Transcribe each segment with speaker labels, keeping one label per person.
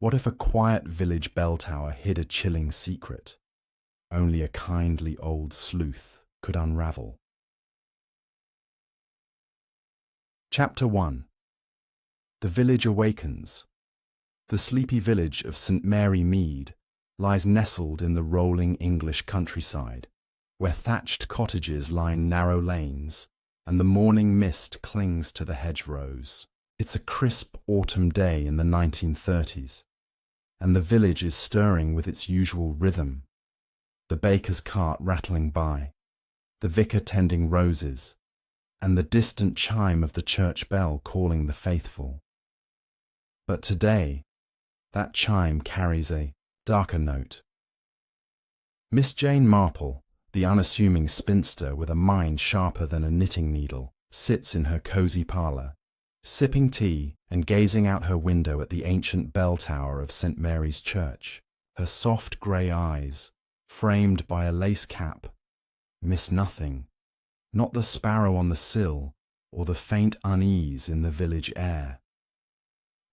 Speaker 1: What if a quiet village bell tower hid a chilling secret only a kindly old sleuth could unravel? Chapter 1. The Village Awakens. The sleepy village of St. Mary Mead lies nestled in the rolling English countryside, where thatched cottages line narrow lanes and the morning mist clings to the hedgerows. It's a crisp autumn day in the 1930s, and the village is stirring with its usual rhythm. The baker's cart rattling by, the vicar tending roses, and the distant chime of the church bell calling the faithful. But today, that chime carries a darker note. Miss Jane Marple, the unassuming spinster with a mind sharper than a knitting needle, sits in her cosy parlour, sipping tea and gazing out her window at the ancient bell tower of St. Mary's Church. Her soft grey eyes, framed by a lace cap, miss nothing, not the sparrow on the sill or the faint unease in the village air.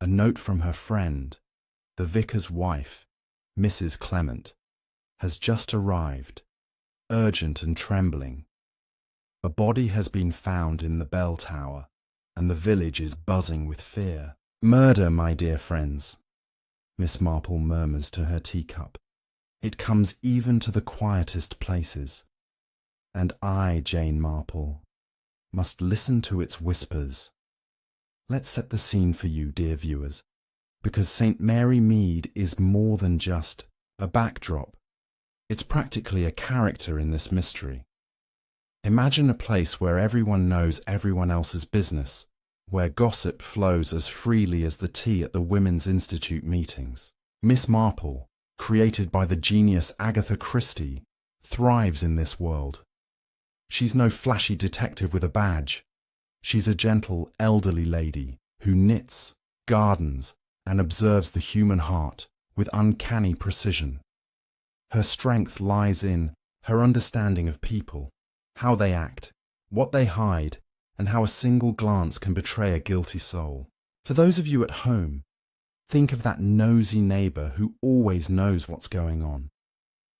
Speaker 1: A note from her friend, the vicar's wife, Mrs. Clement, has just arrived, urgent and trembling. A body has been found in the bell tower, and the village is buzzing with fear. "Murder, my dear friends," Miss Marple murmurs to her teacup. "It comes even to the quietest places. And I, Jane Marple, must listen to its whispers. Let's set the scene for you, dear viewers, because St. Mary Mead is more than just a backdrop. It's practically a character in this mystery. Imagine a place where everyone knows everyone else's business, where gossip flows as freely as the tea at the Women's Institute meetings. Miss Marple, created by the genius Agatha Christie, thrives in this world. She's no flashy detective with a badge. She's a gentle, elderly lady who knits, gardens, and observes the human heart with uncanny precision. Her strength lies in her understanding of people, how they act, what they hide, and how a single glance can betray a guilty soul. For those of you at home, think of that nosy neighbour who always knows what's going on.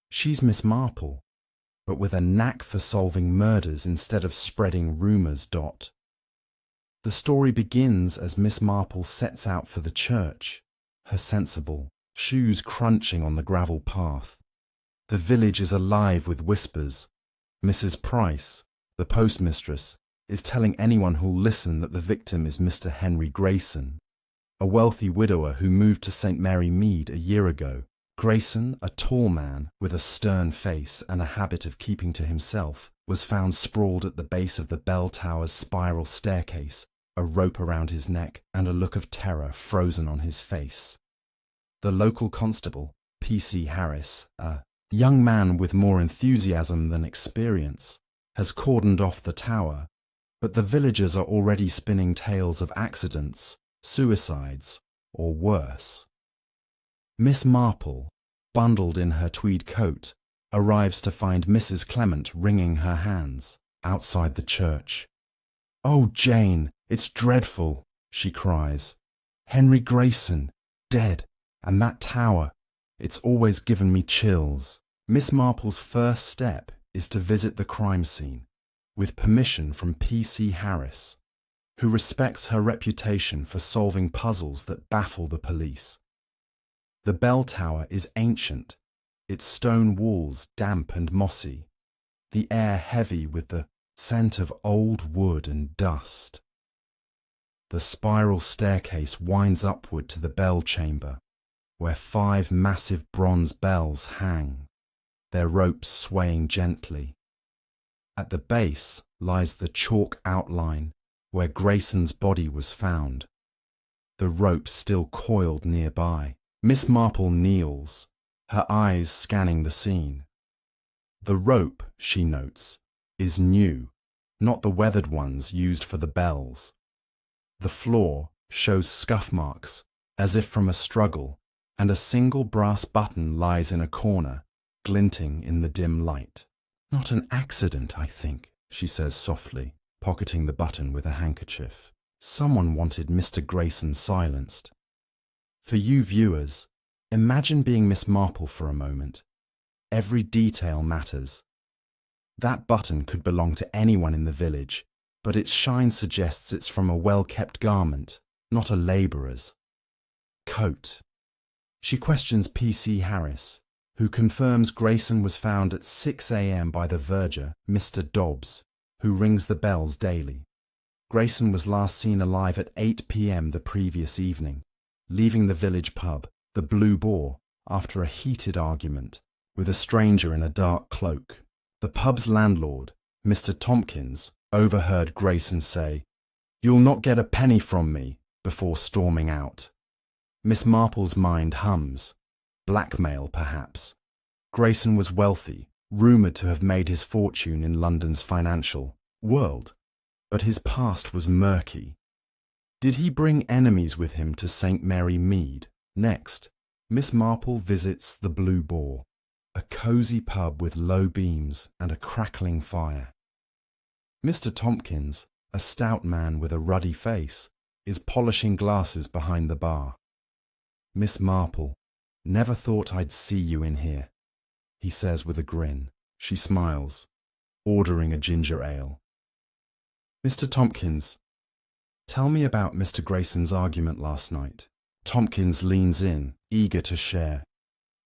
Speaker 1: She's Miss Marple, but with a knack for solving murders instead of spreading rumours. The story begins as Miss Marple sets out for the church, her sensible shoes crunching on the gravel path. The village is alive with whispers. Mrs. Price, the postmistress, is telling anyone who'll listen that the victim is Mr. Henry Grayson, a wealthy widower who moved to St. Mary Mead a year ago. Grayson, a tall man with a stern face and a habit of keeping to himself, was found sprawled at the base of the bell tower's spiral staircase, a rope around his neck and a look of terror frozen on his face. The local constable, P.C. Harris, a young man with more enthusiasm than experience, has cordoned off the tower, but the villagers are already spinning tales of accidents, suicides, or worse. Miss Marple, bundled in her tweed coat, arrives to find Mrs. Clement wringing her hands outside the church. "Oh, Jane, it's dreadful," she cries. "Henry Grayson, dead, and that tower, it's always given me chills." Miss Marple's first step is to visit the crime scene, with permission from P.C. Harris, who respects her reputation for solving puzzles that baffle the police. The bell tower is ancient, its stone walls damp and mossy, the air heavy with the scent of old wood and dust. The spiral staircase winds upward to the bell chamber, where 5 massive bronze bells hang, their ropes swaying gently. At the base lies the chalk outline where Grayson's body was found, the rope still coiled nearby. Miss Marple kneels, her eyes scanning the scene. The rope, she notes, is new, not the weathered ones used for the bells. The floor shows scuff marks, as if from a struggle, and a single brass button lies in a corner, glinting in the dim light. "Not an accident, I think," she says softly, pocketing the button with a handkerchief. "Someone wanted Mr. Grayson silenced." For you viewers, imagine being Miss Marple for a moment. Every detail matters. That button could belong to anyone in the village, but its shine suggests it's from a well-kept garment, not a labourer's. Coat. She questions P.C. Harris, who confirms Grayson was found at 6 a.m. by the verger, Mr. Dobbs, who rings the bells daily. Grayson was last seen alive at 8 p.m. the previous evening, leaving the village pub, the Blue Boar, after a heated argument with a stranger in a dark cloak. The pub's landlord, Mr. Tompkins, overheard Grayson say, "You'll not get a penny from me," before storming out. Miss Marple's mind hums. Blackmail, perhaps. Grayson was wealthy, rumoured to have made his fortune in London's financial world, but his past was murky. Did he bring enemies with him to St. Mary Mead? Next, Miss Marple visits the Blue Boar, a cosy pub with low beams and a crackling fire. Mr. Tompkins, a stout man with a ruddy face, is polishing glasses behind the bar. "Miss Marple, never thought I'd see you in here," he says with a grin. She smiles, ordering a ginger ale. "Mr. Tompkins, tell me about Mr. Grayson's argument last night." Tompkins leans in, eager to share.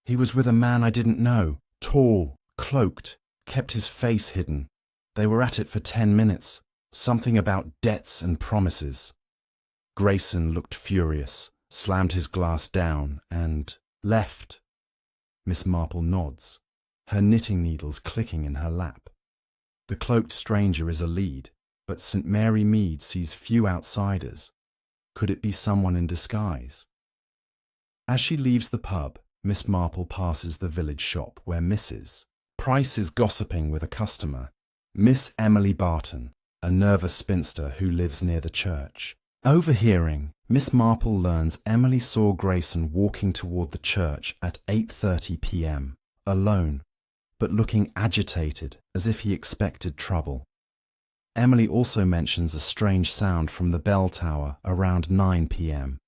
Speaker 1: "He was with a man I didn't know, tall, cloaked, kept his face hidden. They were at it for 10 minutes, something about debts and promises." Grayson looked furious, slammed his glass down, and left. Miss Marple nods, her knitting needles clicking in her lap. The cloaked stranger is a lead, but St. Mary Mead sees few outsiders. Could it be someone in disguise? As she leaves the pub, Miss Marple passes the village shop where Mrs. Price is gossiping with a customer, Miss Emily Barton, a nervous spinster who lives near the church. Overhearing, Miss Marple learns Emily saw Grayson walking toward the church at 8:30 p.m, alone, but looking agitated as if he expected trouble. Emily also mentions a strange sound from the bell tower around 9 p.m.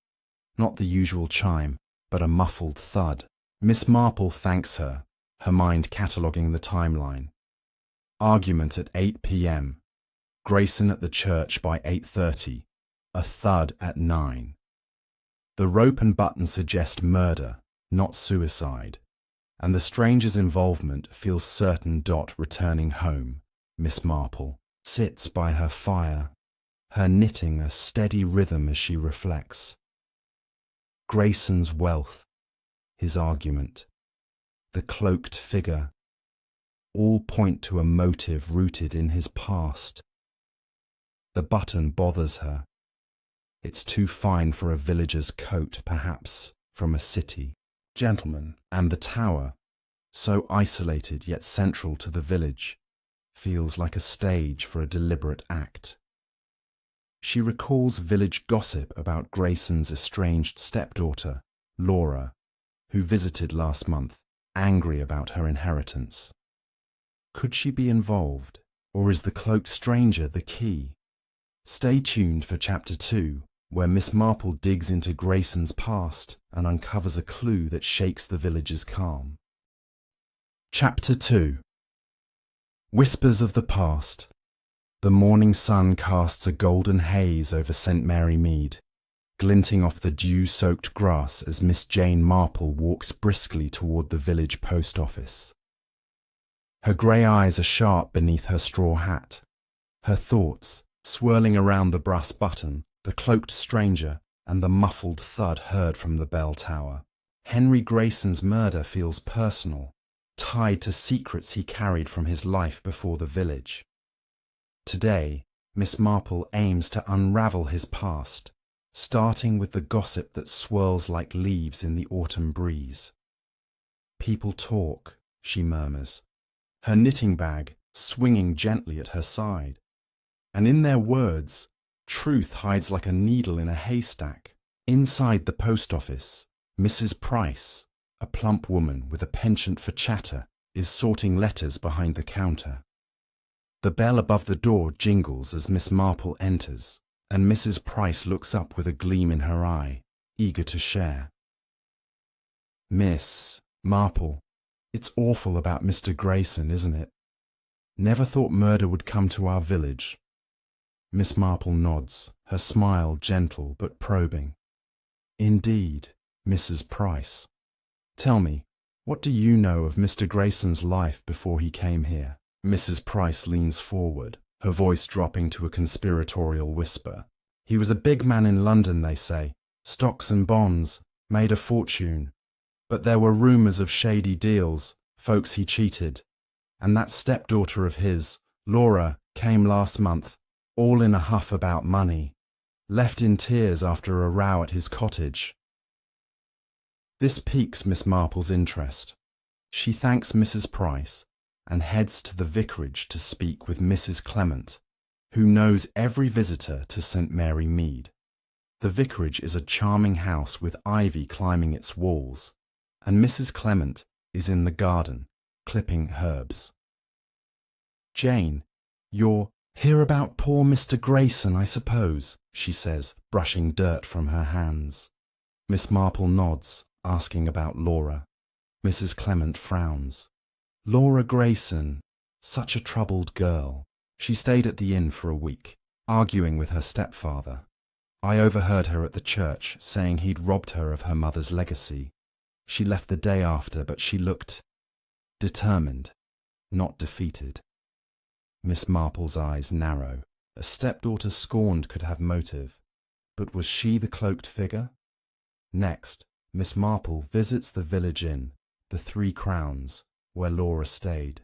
Speaker 1: Not the usual chime, but a muffled thud. Miss Marple thanks her, her mind cataloguing the timeline. Argument at 8 p.m. Grayson at the church by 8:30. A thud at 9. The rope and button suggest murder, not suicide, and the stranger's involvement feels certain. Returning home, Miss Marple sits by her fire, her knitting a steady rhythm as she reflects. Grayson's wealth, his argument, the cloaked figure, all point to a motive rooted in his past. The button bothers her. It's too fine for a villager's coat, perhaps from a city. Gentleman, and the tower, so isolated yet central to the village, feels like a stage for a deliberate act. She recalls village gossip about Grayson's estranged stepdaughter, Laura, who visited last month, angry about her inheritance. Could she be involved, or is the cloaked stranger the key? Stay tuned for Chapter 2, where Miss Marple digs into Grayson's past and uncovers a clue that shakes the village's calm. Chapter 2. Whispers of the Past. The morning sun casts a golden haze over St. Mary Mead, glinting off the dew-soaked grass as Miss Jane Marple walks briskly toward the village post office. Her grey eyes are sharp beneath her straw hat, her thoughts swirling around the brass button, the cloaked stranger, and the muffled thud heard from the bell tower. Henry Grayson's murder feels personal, tied to secrets he carried from his life before the village. Today, Miss Marple aims to unravel his past, starting with the gossip that swirls like leaves in the autumn breeze. "People talk," she murmurs, her knitting bag swinging gently at her side. And in their words, truth hides like a needle in a haystack. Inside the post office, Mrs. Price, a plump woman with a penchant for chatter, is sorting letters behind the counter. The bell above the door jingles as Miss Marple enters, and Mrs. Price looks up with a gleam in her eye, eager to share. Miss Marple, it's awful about Mr. Grayson, isn't it? Never thought murder would come to our village. Miss Marple nods, her smile gentle but probing. Indeed, Mrs. Price. Tell me, what do you know of Mr. Grayson's life before he came here? Mrs. Price leans forward, her voice dropping to a conspiratorial whisper. He was a big man in London, they say. Stocks and bonds, made a fortune. But there were rumours of shady deals, folks he cheated. And that stepdaughter of his, Laura, came last month, all in a huff about money. Left in tears after a row at his cottage. This piques Miss Marple's interest. She thanks Mrs. Price and heads to the vicarage to speak with Mrs. Clement, who knows every visitor to St. Mary Mead. The vicarage is a charming house with ivy climbing its walls, and Mrs. Clement is in the garden, clipping herbs. Jane, you're here about poor Mr. Grayson, I suppose, she says, brushing dirt from her hands. Miss Marple nods, asking about Laura. Mrs. Clement frowns. Laura Grayson, such a troubled girl. She stayed at the inn for a week, arguing with her stepfather. I overheard her at the church saying he'd robbed her of her mother's legacy. She left the day after, but she looked determined, not defeated. Miss Marple's eyes narrow. A stepdaughter scorned could have motive, but was she the cloaked figure? Next, Miss Marple visits the village inn, the Three Crowns, where Laura stayed.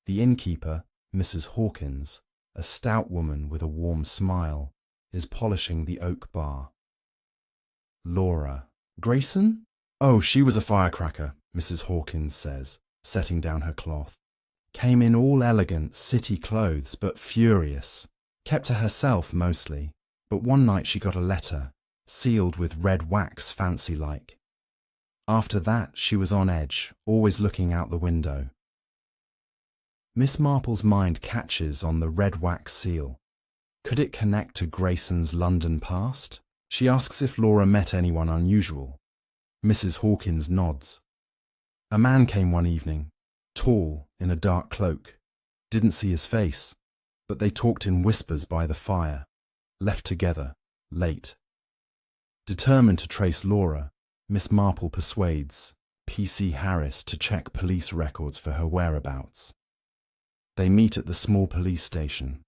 Speaker 1: The innkeeper, Mrs. Hawkins, a stout woman with a warm smile, is polishing the oak bar. Laura. Grayson? Oh, she was a firecracker, Mrs. Hawkins says, setting down her cloth. Came in all elegant city clothes, but furious. Kept to herself mostly, but one night she got a letter, sealed with red wax fancy-like. After that she was on edge, always looking out the window. Miss Marple's mind catches on the red wax seal. Could it connect to Grayson's London past? She asks if Laura met anyone unusual. Mrs. Hawkins nods. A man came one evening, tall, in a dark cloak. Didn't see his face, but they talked in whispers by the fire. Left together, late. Determined to trace Laura, Miss Marple persuades P.C. Harris to check police records for her whereabouts. They meet at the small police station,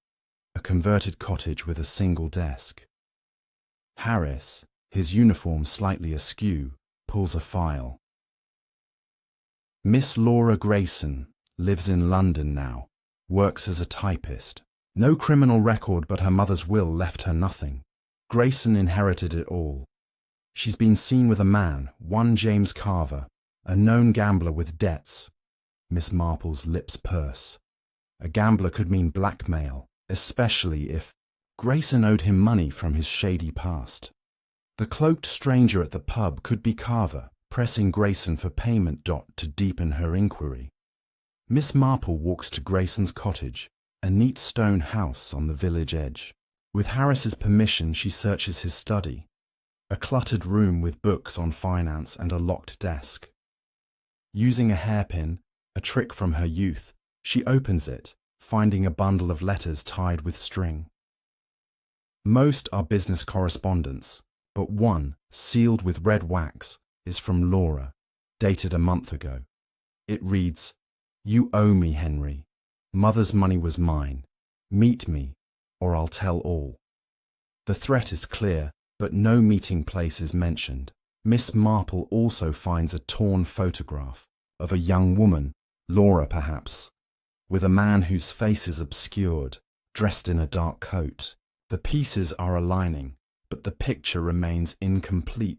Speaker 1: a converted cottage with a single desk. Harris, his uniform slightly askew, pulls a file. Miss Laura Grayson lives in London now, works as a typist. No criminal record, but her mother's will left her nothing. Grayson inherited it all. She's been seen with a man, one James Carver, a known gambler with debts. Miss Marple's lips purse. A gambler could mean blackmail, especially if Grayson owed him money from his shady past. The cloaked stranger at the pub could be Carver, pressing Grayson for payment. To deepen her inquiry. Miss Marple walks to Grayson's cottage, a neat stone house on the village edge. With Harris's permission, she searches his study, a cluttered room with books on finance and a locked desk. Using a hairpin, a trick from her youth, she opens it, finding a bundle of letters tied with string. Most are business correspondence, but one, sealed with red wax, is from Laura, dated a month ago. It reads, "You owe me, Henry. Mother's money was mine. Meet me, or I'll tell all." The threat is clear, but no meeting place is mentioned. Miss Marple also finds a torn photograph of a young woman, Laura perhaps, with a man whose face is obscured, dressed in a dark coat. The pieces are aligning, but the picture remains incomplete.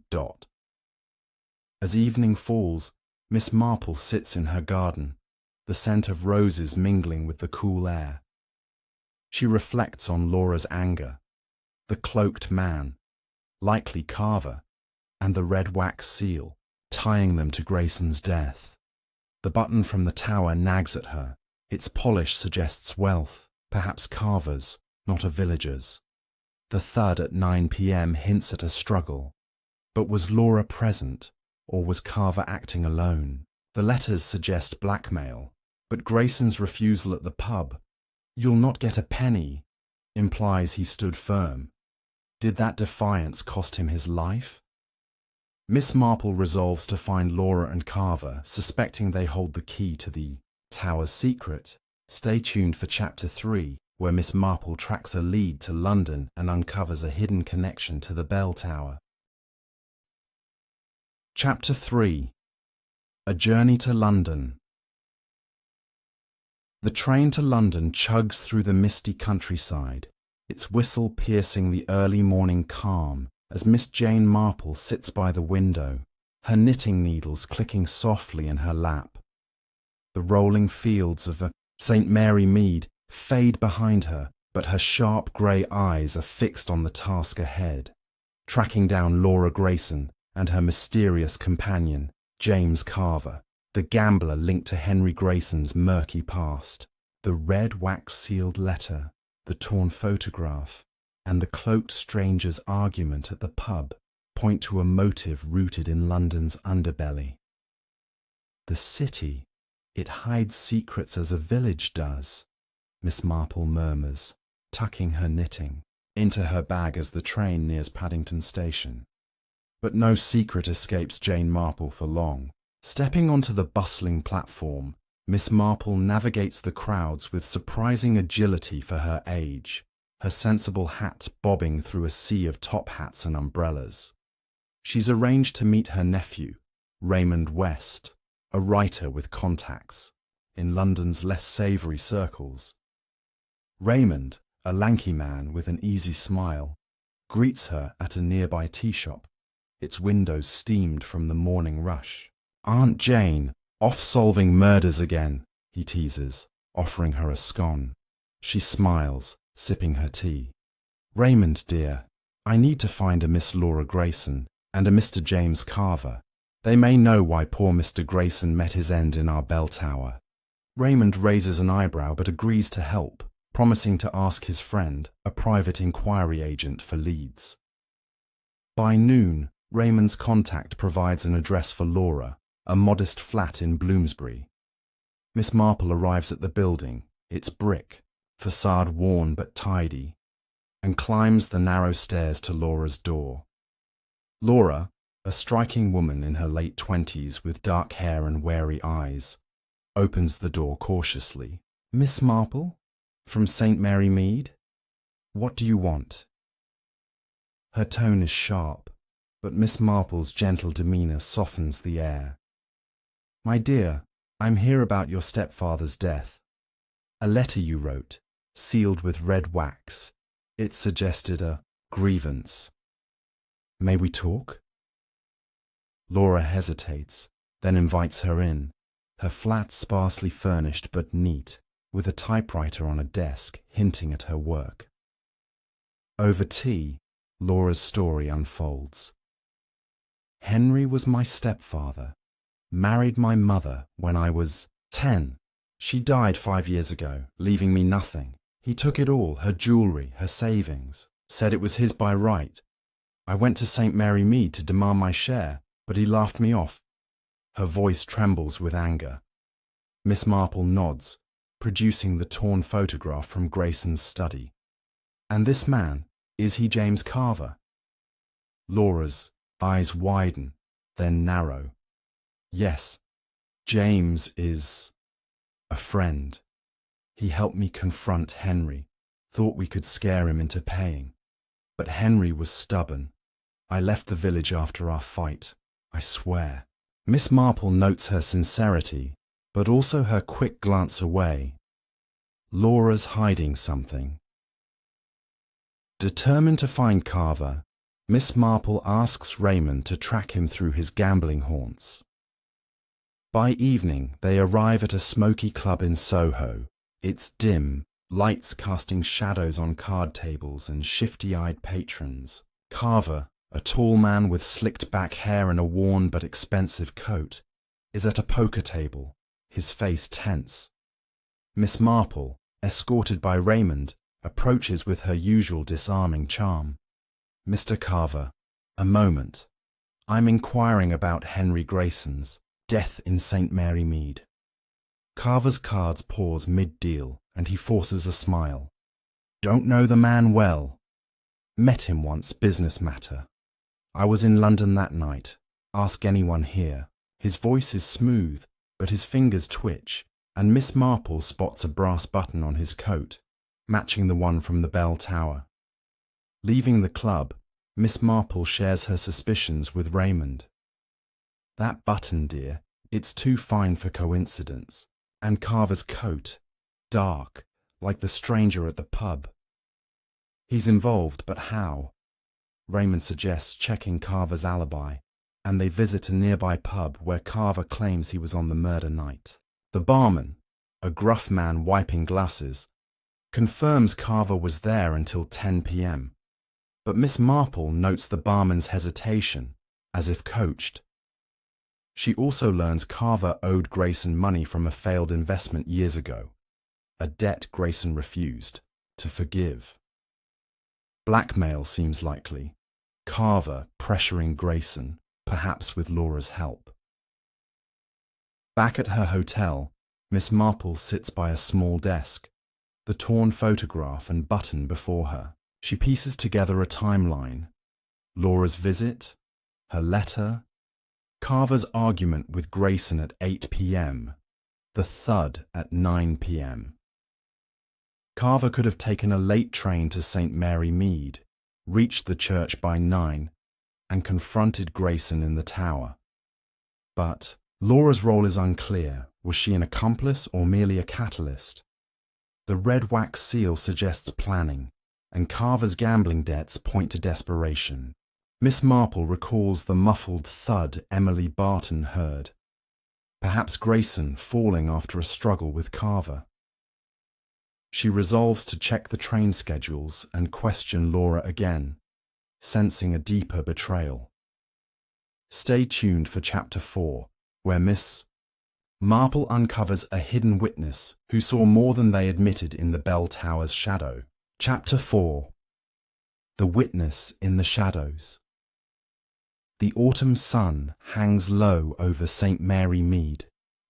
Speaker 1: As evening falls, Miss Marple sits in her garden, the scent of roses mingling with the cool air. She reflects on Laura's anger, the cloaked man, likely Carver, and the red wax seal, tying them to Grayson's death. The button from the tower nags at her. Its polish suggests wealth, perhaps Carver's, not a villager's. The thud at 9 p.m. hints at a struggle. But was Laura present? Or was Carver acting alone? The letters suggest blackmail, but Grayson's refusal at the pub, "You'll not get a penny," implies he stood firm. Did that defiance cost him his life? Miss Marple resolves to find Laura and Carver, suspecting they hold the key to the Tower's secret. Stay tuned for Chapter 3, where Miss Marple tracks a lead to London and uncovers a hidden connection to the bell tower. Chapter 3. A Journey to London. The train to London chugs through the misty countryside, its whistle piercing the early morning calm as Miss Jane Marple sits by the window, her knitting needles clicking softly in her lap. The rolling fields of St. Mary Mead fade behind her, but her sharp grey eyes are fixed on the task ahead, tracking down Laura Grayson and her mysterious companion, James Carver, the gambler linked to Henry Grayson's murky past. The red wax-sealed letter, the torn photograph, and the cloaked stranger's argument at the pub point to a motive rooted in London's underbelly. The city, it hides secrets as a village does, Miss Marple murmurs, tucking her knitting into her bag as the train nears Paddington Station. But no secret escapes Jane Marple for long. Stepping onto the bustling platform, Miss Marple navigates the crowds with surprising agility for her age, her sensible hat bobbing through a sea of top hats and umbrellas. She's arranged to meet her nephew, Raymond West, a writer with contacts in London's less savoury circles. Raymond, a lanky man with an easy smile, greets her at a nearby tea shop, its windows steamed from the morning rush. "Aunt Jane, off solving murders again," he teases, offering her a scone. She smiles, sipping her tea. "Raymond, dear, I need to find a Miss Laura Grayson and a Mr. James Carver. They may know why poor Mr. Grayson met his end in our bell tower." Raymond raises an eyebrow but agrees to help, promising to ask his friend, a private inquiry agent, for leads. By noon, Raymond's contact provides an address for Laura, a modest flat in Bloomsbury. Miss Marple arrives at the building, its brick, facade worn but tidy, and climbs the narrow stairs to Laura's door. Laura, a striking woman in her late 20s with dark hair and wary eyes, opens the door cautiously. "Miss Marple? From St. Mary Mead? What do you want?" Her tone is sharp, but Miss Marple's gentle demeanour softens the air. "My dear, I'm here about your stepfather's death. A letter you wrote, sealed with red wax. It suggested a grievance. May we talk?" Laura hesitates, then invites her in, her flat sparsely furnished but neat, with a typewriter on a desk hinting at her work. Over tea, Laura's story unfolds. "Henry was my stepfather, married my mother when I was 10. She died 5 years ago, leaving me nothing. He took it all, her jewellery, her savings, said it was his by right. I went to St. Mary Mead to demand my share, but he laughed me off." Her voice trembles with anger. Miss Marple nods, producing the torn photograph from Grayson's study. "And this man, is he James Carver?" Laura's eyes widen, then narrow. "Yes, James is a friend. He helped me confront Henry, thought we could scare him into paying. But Henry was stubborn. I left the village after our fight, I swear." Miss Marple notes her sincerity, but also her quick glance away. Laura's hiding something. Determined to find Carver, Miss Marple asks Raymond to track him through his gambling haunts. By evening, they arrive at a smoky club in Soho. It's dim, lights casting shadows on card tables and shifty-eyed patrons. Carver, a tall man with slicked-back hair and a worn but expensive coat, is at a poker table, his face tense. Miss Marple, escorted by Raymond, approaches with her usual disarming charm. "Mr. Carver, a moment. I'm inquiring about Henry Grayson's death in St. Mary Mead. Carver's cards pause mid-deal, and he forces a smile. Don't know the man well. Met him once, business matter. I was in London that night. Ask anyone here. His voice is smooth, but his fingers twitch, and Miss Marple spots a brass button on his coat, matching the one from the bell tower. Leaving the club, Miss Marple shares her suspicions with Raymond. That button, dear, it's too fine for coincidence. And Carver's coat, dark, like the stranger at the pub. He's involved, but how? Raymond suggests checking Carver's alibi, and they visit a nearby pub where Carver claims he was on the murder night. The barman, a gruff man wiping glasses, confirms Carver was there until 10 p.m. But Miss Marple notes the barman's hesitation, as if coached. She also learns Carver owed Grayson money from a failed investment years ago, a debt Grayson refused to forgive. Blackmail seems likely, Carver pressuring Grayson, perhaps with Laura's help. Back at her hotel, Miss Marple sits by a small desk, the torn photograph and button before her. She pieces together a timeline. Laura's visit, her letter, Carver's argument with Grayson at 8 p.m., the thud at 9 p.m. Carver could have taken a late train to St. Mary Mead, reached the church by 9, and confronted Grayson in the tower. But Laura's role is unclear. Was she an accomplice or merely a catalyst? The red wax seal suggests planning, and Carver's gambling debts point to desperation. Miss Marple recalls the muffled thud Emily Barton heard. Perhaps Grayson falling after a struggle with Carver. She resolves to check the train schedules and question Laura again, sensing a deeper betrayal. Stay tuned for Chapter 4, where Miss Marple uncovers a hidden witness who saw more than they admitted in the bell tower's shadow. Chapter 4. The Witness in the Shadows. The autumn sun hangs low over St. Mary Mead,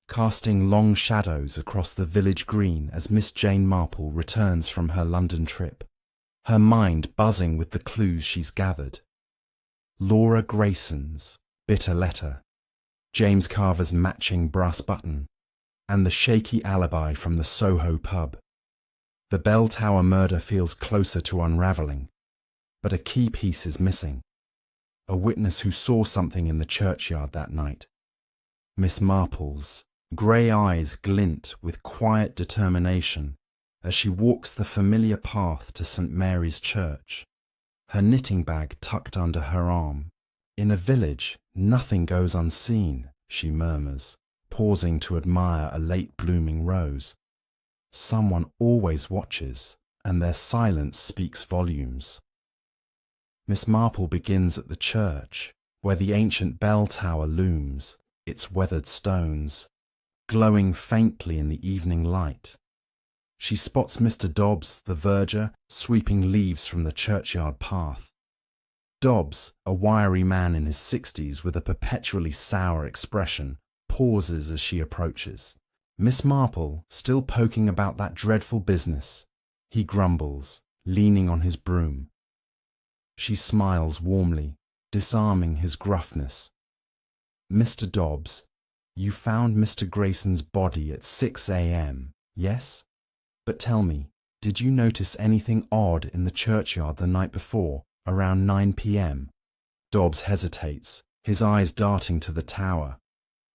Speaker 1: casting long shadows across the village green as Miss Jane Marple returns from her London trip, her mind buzzing with the clues she's gathered. Laura Grayson's bitter letter, James Carver's matching brass button, and the shaky alibi from the Soho pub. The bell tower murder feels closer to unravelling, but a key piece is missing. A witness who saw something in the churchyard that night. Miss Marple's grey eyes glint with quiet determination as she walks the familiar path to St. Mary's Church, her knitting bag tucked under her arm. In a village, nothing goes unseen, she murmurs, pausing to admire a late-blooming rose. Someone always watches, and their silence speaks volumes. Miss Marple begins at the church, where the ancient bell tower looms, its weathered stones, glowing faintly in the evening light. She spots Mr. Dobbs, the verger, sweeping leaves from the churchyard path. Dobbs, a wiry man in his 60s with a perpetually sour expression, pauses as she approaches. Miss Marple, still poking about that dreadful business, he grumbles, leaning on his broom. She smiles warmly, disarming his gruffness. Mr. Dobbs, you found Mr. Grayson's body at 6 a.m., yes? But tell me, did you notice anything odd in the churchyard the night before, around 9 p.m.? Dobbs hesitates, his eyes darting to the tower.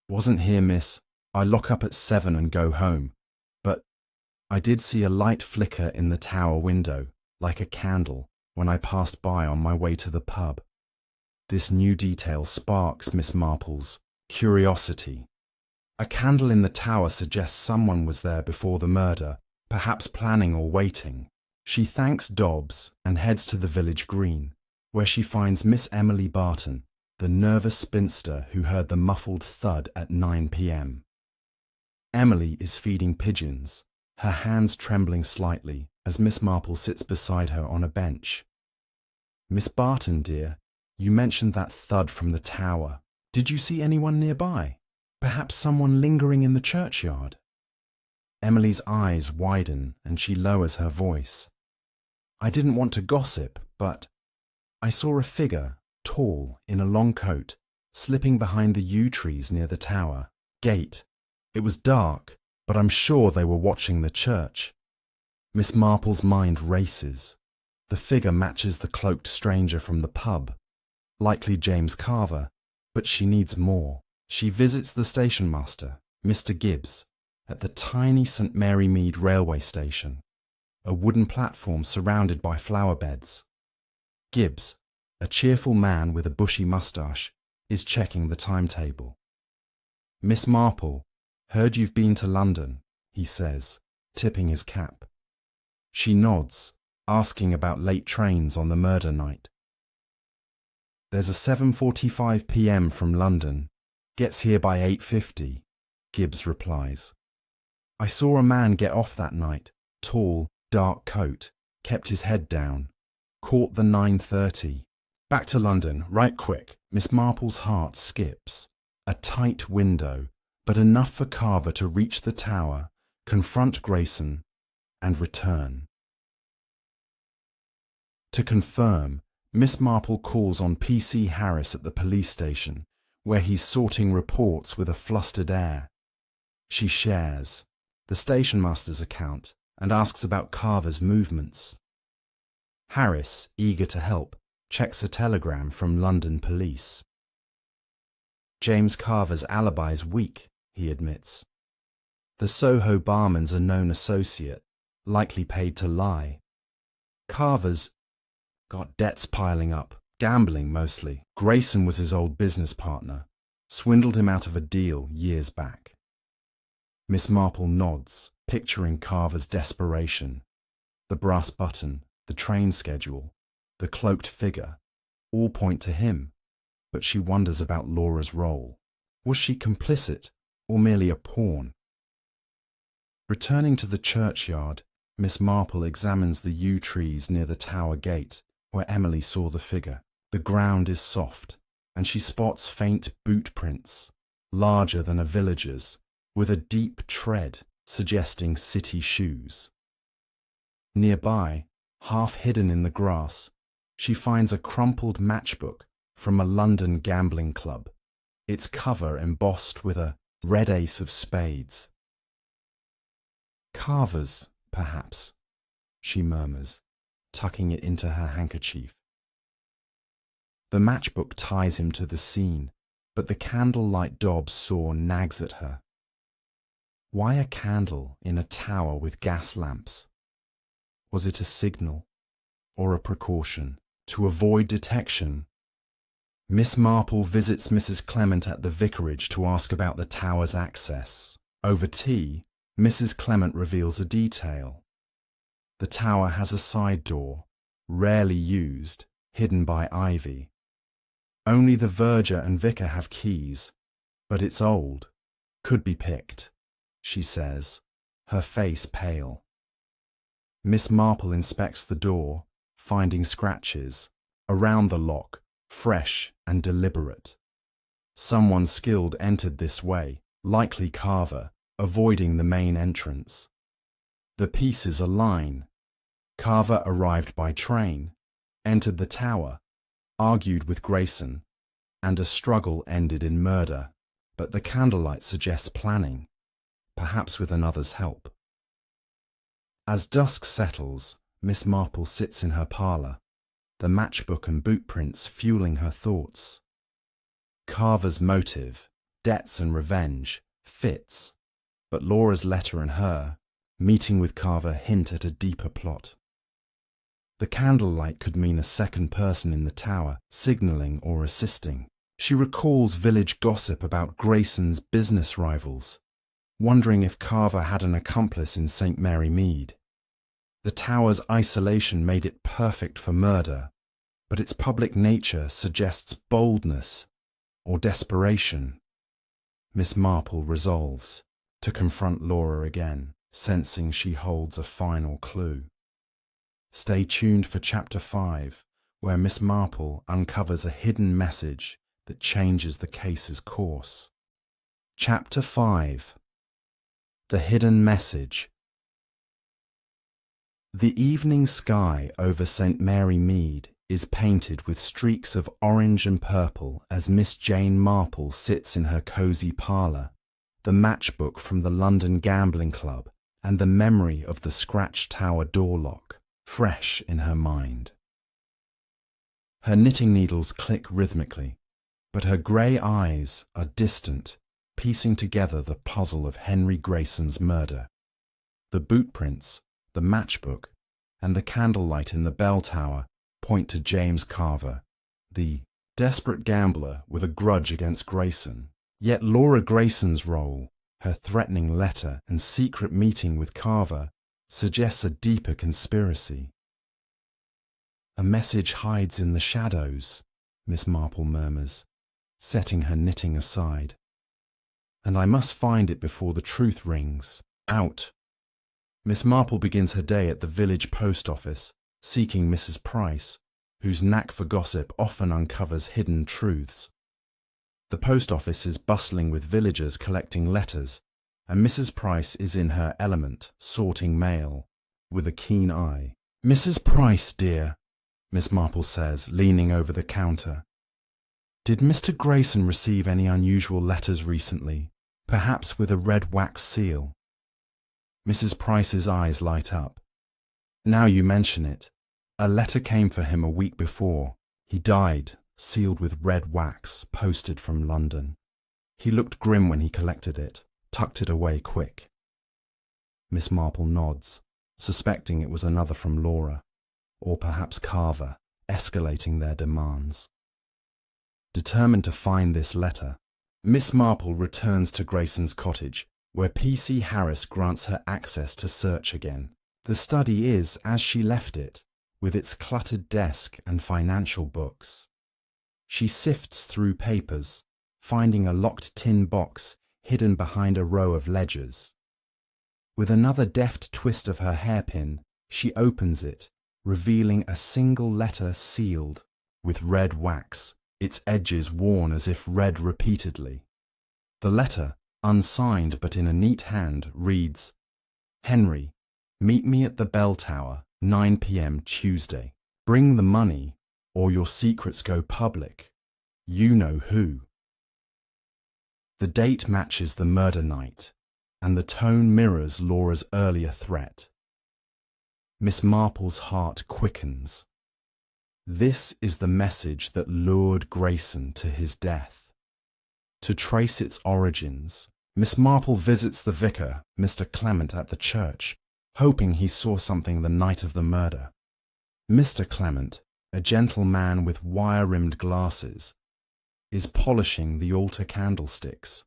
Speaker 1: Wasn't here, miss. I lock up at 7 and go home. But I did see a light flicker in the tower window, like a candle, when I passed by on my way to the pub. This new detail sparks Miss Marple's curiosity. A candle in the tower suggests someone was there before the murder, perhaps planning or waiting. She thanks Dobbs and heads to the village green, where she finds Miss Emily Barton, the nervous spinster who heard the muffled thud at 9 p.m. Emily is feeding pigeons, her hands trembling slightly as Miss Marple sits beside her on a bench. Miss Barton, dear, You mentioned that thud from the tower. Did you see anyone nearby? Perhaps someone lingering in the churchyard? Emily's eyes widen and she lowers her voice. I didn't want to gossip, but I saw a figure, tall, in a long coat, slipping behind the yew trees near the tower gate. It was dark, but I'm sure they were watching the church. Miss Marple's mind races. The figure matches the cloaked stranger from the pub, likely James Carver, but she needs more. She visits the station master, Mr. Gibbs, at the tiny St. Mary Mead railway station, a wooden platform surrounded by flower beds. Gibbs, a cheerful man with a bushy moustache, is checking the timetable. Miss Marple, heard you've been to London, he says, tipping his cap. She nods, asking about late trains on the murder night. There's a 7:45 p.m. from London. Gets here by 8:50, Gibbs replies. I saw a man get off that night, tall, dark coat, kept his head down. Caught the 9:30. Back to London, right quick. Miss Marple's heart skips. A tight window, but enough for Carver to reach the tower, confront Grayson, and return. To confirm, Miss Marple calls on PC Harris at the police station, where he's sorting reports with a flustered air. She shares the station master's account and asks about Carver's movements. Harris, eager to help, checks a telegram from London police. James Carver's alibi's weak, he admits. The Soho barman's a known associate, likely paid to lie. Carver's got debts piling up, gambling mostly. Grayson was his old business partner, swindled him out of a deal years back. Miss Marple nods, picturing Carver's desperation. The brass button, the train schedule, the cloaked figure, all point to him, but she wonders about Laura's role. Was she complicit or merely a pawn? Returning to the churchyard, Miss Marple examines the yew trees near the tower gate where Emily saw the figure. The ground is soft, and she spots faint boot prints, larger than a villager's, with a deep tread suggesting city shoes. Nearby, half hidden in the grass, she finds a crumpled matchbook from a London gambling club, its cover embossed with a red ace of spades. Carver's, perhaps, she murmurs, tucking it into her handkerchief. The matchbook ties him to the scene, but the candlelight daub saw nags at her. Why a candle in a tower with gas lamps? Was it a signal or a precaution to avoid detection? Miss Marple visits Mrs. Clement at the vicarage to ask about the tower's access. Over tea, Mrs. Clement reveals a detail. The tower has a side door, rarely used, hidden by ivy. Only the verger and vicar have keys, but it's old, could be picked, she says, her face pale. Miss Marple inspects the door, finding scratches, around the lock, fresh and deliberate. Someone skilled entered this way, likely Carver, avoiding the main entrance. The pieces align. Carver arrived by train, entered the tower, argued with Grayson, and a struggle ended in murder, but the candlelight suggests planning, perhaps with another's help. As dusk settles, Miss Marple sits in her parlour, the matchbook and boot prints fueling her thoughts. Carver's motive, debts and revenge, fits, but Laura's letter and her, meeting with Carver, hint at a deeper plot. The candlelight could mean a second person in the tower, signalling or assisting. She recalls village gossip about Grayson's business rivals, wondering if Carver had an accomplice in St. Mary Mead. The tower's isolation made it perfect for murder, but its public nature suggests boldness or desperation. Miss Marple resolves to confront Laura again, sensing she holds a final clue. Stay tuned for Chapter 5, where Miss Marple uncovers a hidden message that changes the case's course. Chapter 5. The Hidden Message. The evening sky over St. Mary Mead is painted with streaks of orange and purple as Miss Jane Marple sits in her cosy parlour, the matchbook from the London Gambling Club and the memory of the scratched tower door lock fresh in her mind. Her knitting needles click rhythmically, but her grey eyes are distant, piecing together the puzzle of Henry Grayson's murder. The boot prints, the matchbook, and the candlelight in the bell tower point to James Carver, the desperate gambler with a grudge against Grayson. Yet Laura Grayson's role, her threatening letter and secret meeting with Carver, suggests a deeper conspiracy. A message hides in the shadows, Miss Marple murmurs, setting her knitting aside. And I must find it before the truth rings out. Miss Marple begins her day at the village post office, seeking Mrs. Price, whose knack for gossip often uncovers hidden truths. The post office is bustling with villagers collecting letters, and Mrs. Price is in her element, sorting mail, with a keen eye. "Mrs. Price, dear," Miss Marple says, leaning over the counter. "Did Mr. Grayson receive any unusual letters recently, perhaps with a red wax seal?" Mrs. Price's eyes light up. "Now you mention it, a letter came for him a week before. He died, sealed with red wax, posted from London. He looked grim when he collected it, tucked it away quick." Miss Marple nods, suspecting it was another from Laura, or perhaps Carver, escalating their demands. Determined to find this letter, Miss Marple returns to Grayson's cottage, where P.C. Harris grants her access to search again. The study is as she left it, with its cluttered desk and financial books. She sifts through papers, finding a locked tin box hidden behind a row of ledgers. With another deft twist of her hairpin, she opens it, revealing a single letter sealed with red wax, its edges worn as if read repeatedly. The letter, unsigned but in a neat hand, reads, "Henry, meet me at the bell tower, 9 p.m. Tuesday. Bring the money, or your secrets go public. You know who." The date matches the murder night, and the tone mirrors Laura's earlier threat. Miss Marple's heart quickens. This is the message that lured Grayson to his death. To trace its origins, Miss Marple visits the vicar, Mr. Clement, at the church, hoping he saw something the night of the murder. Mr. Clement, a gentle man with wire-rimmed glasses, is polishing the altar candlesticks.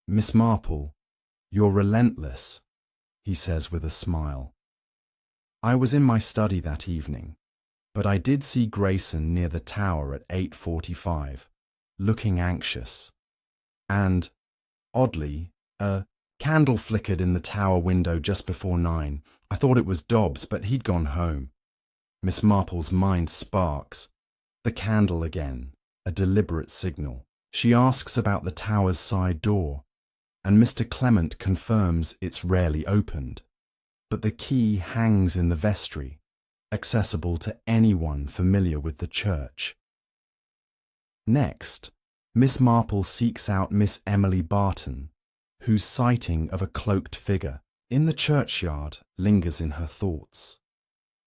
Speaker 1: "Miss Marple, you're relentless," he says with a smile. "I was in my study that evening, but I did see Grayson near the tower at 8:45, looking anxious. And, oddly, a candle flickered in the tower window just before 9. I thought it was Dobbs, but he'd gone home." Miss Marple's mind sparks. The candle again, a deliberate signal. She asks about the tower's side door, and Mr. Clement confirms it's rarely opened. But the key hangs in the vestry, accessible to anyone familiar with the church. Next, Miss Marple seeks out Miss Emily Barton, whose sighting of a cloaked figure in the churchyard lingers in her thoughts.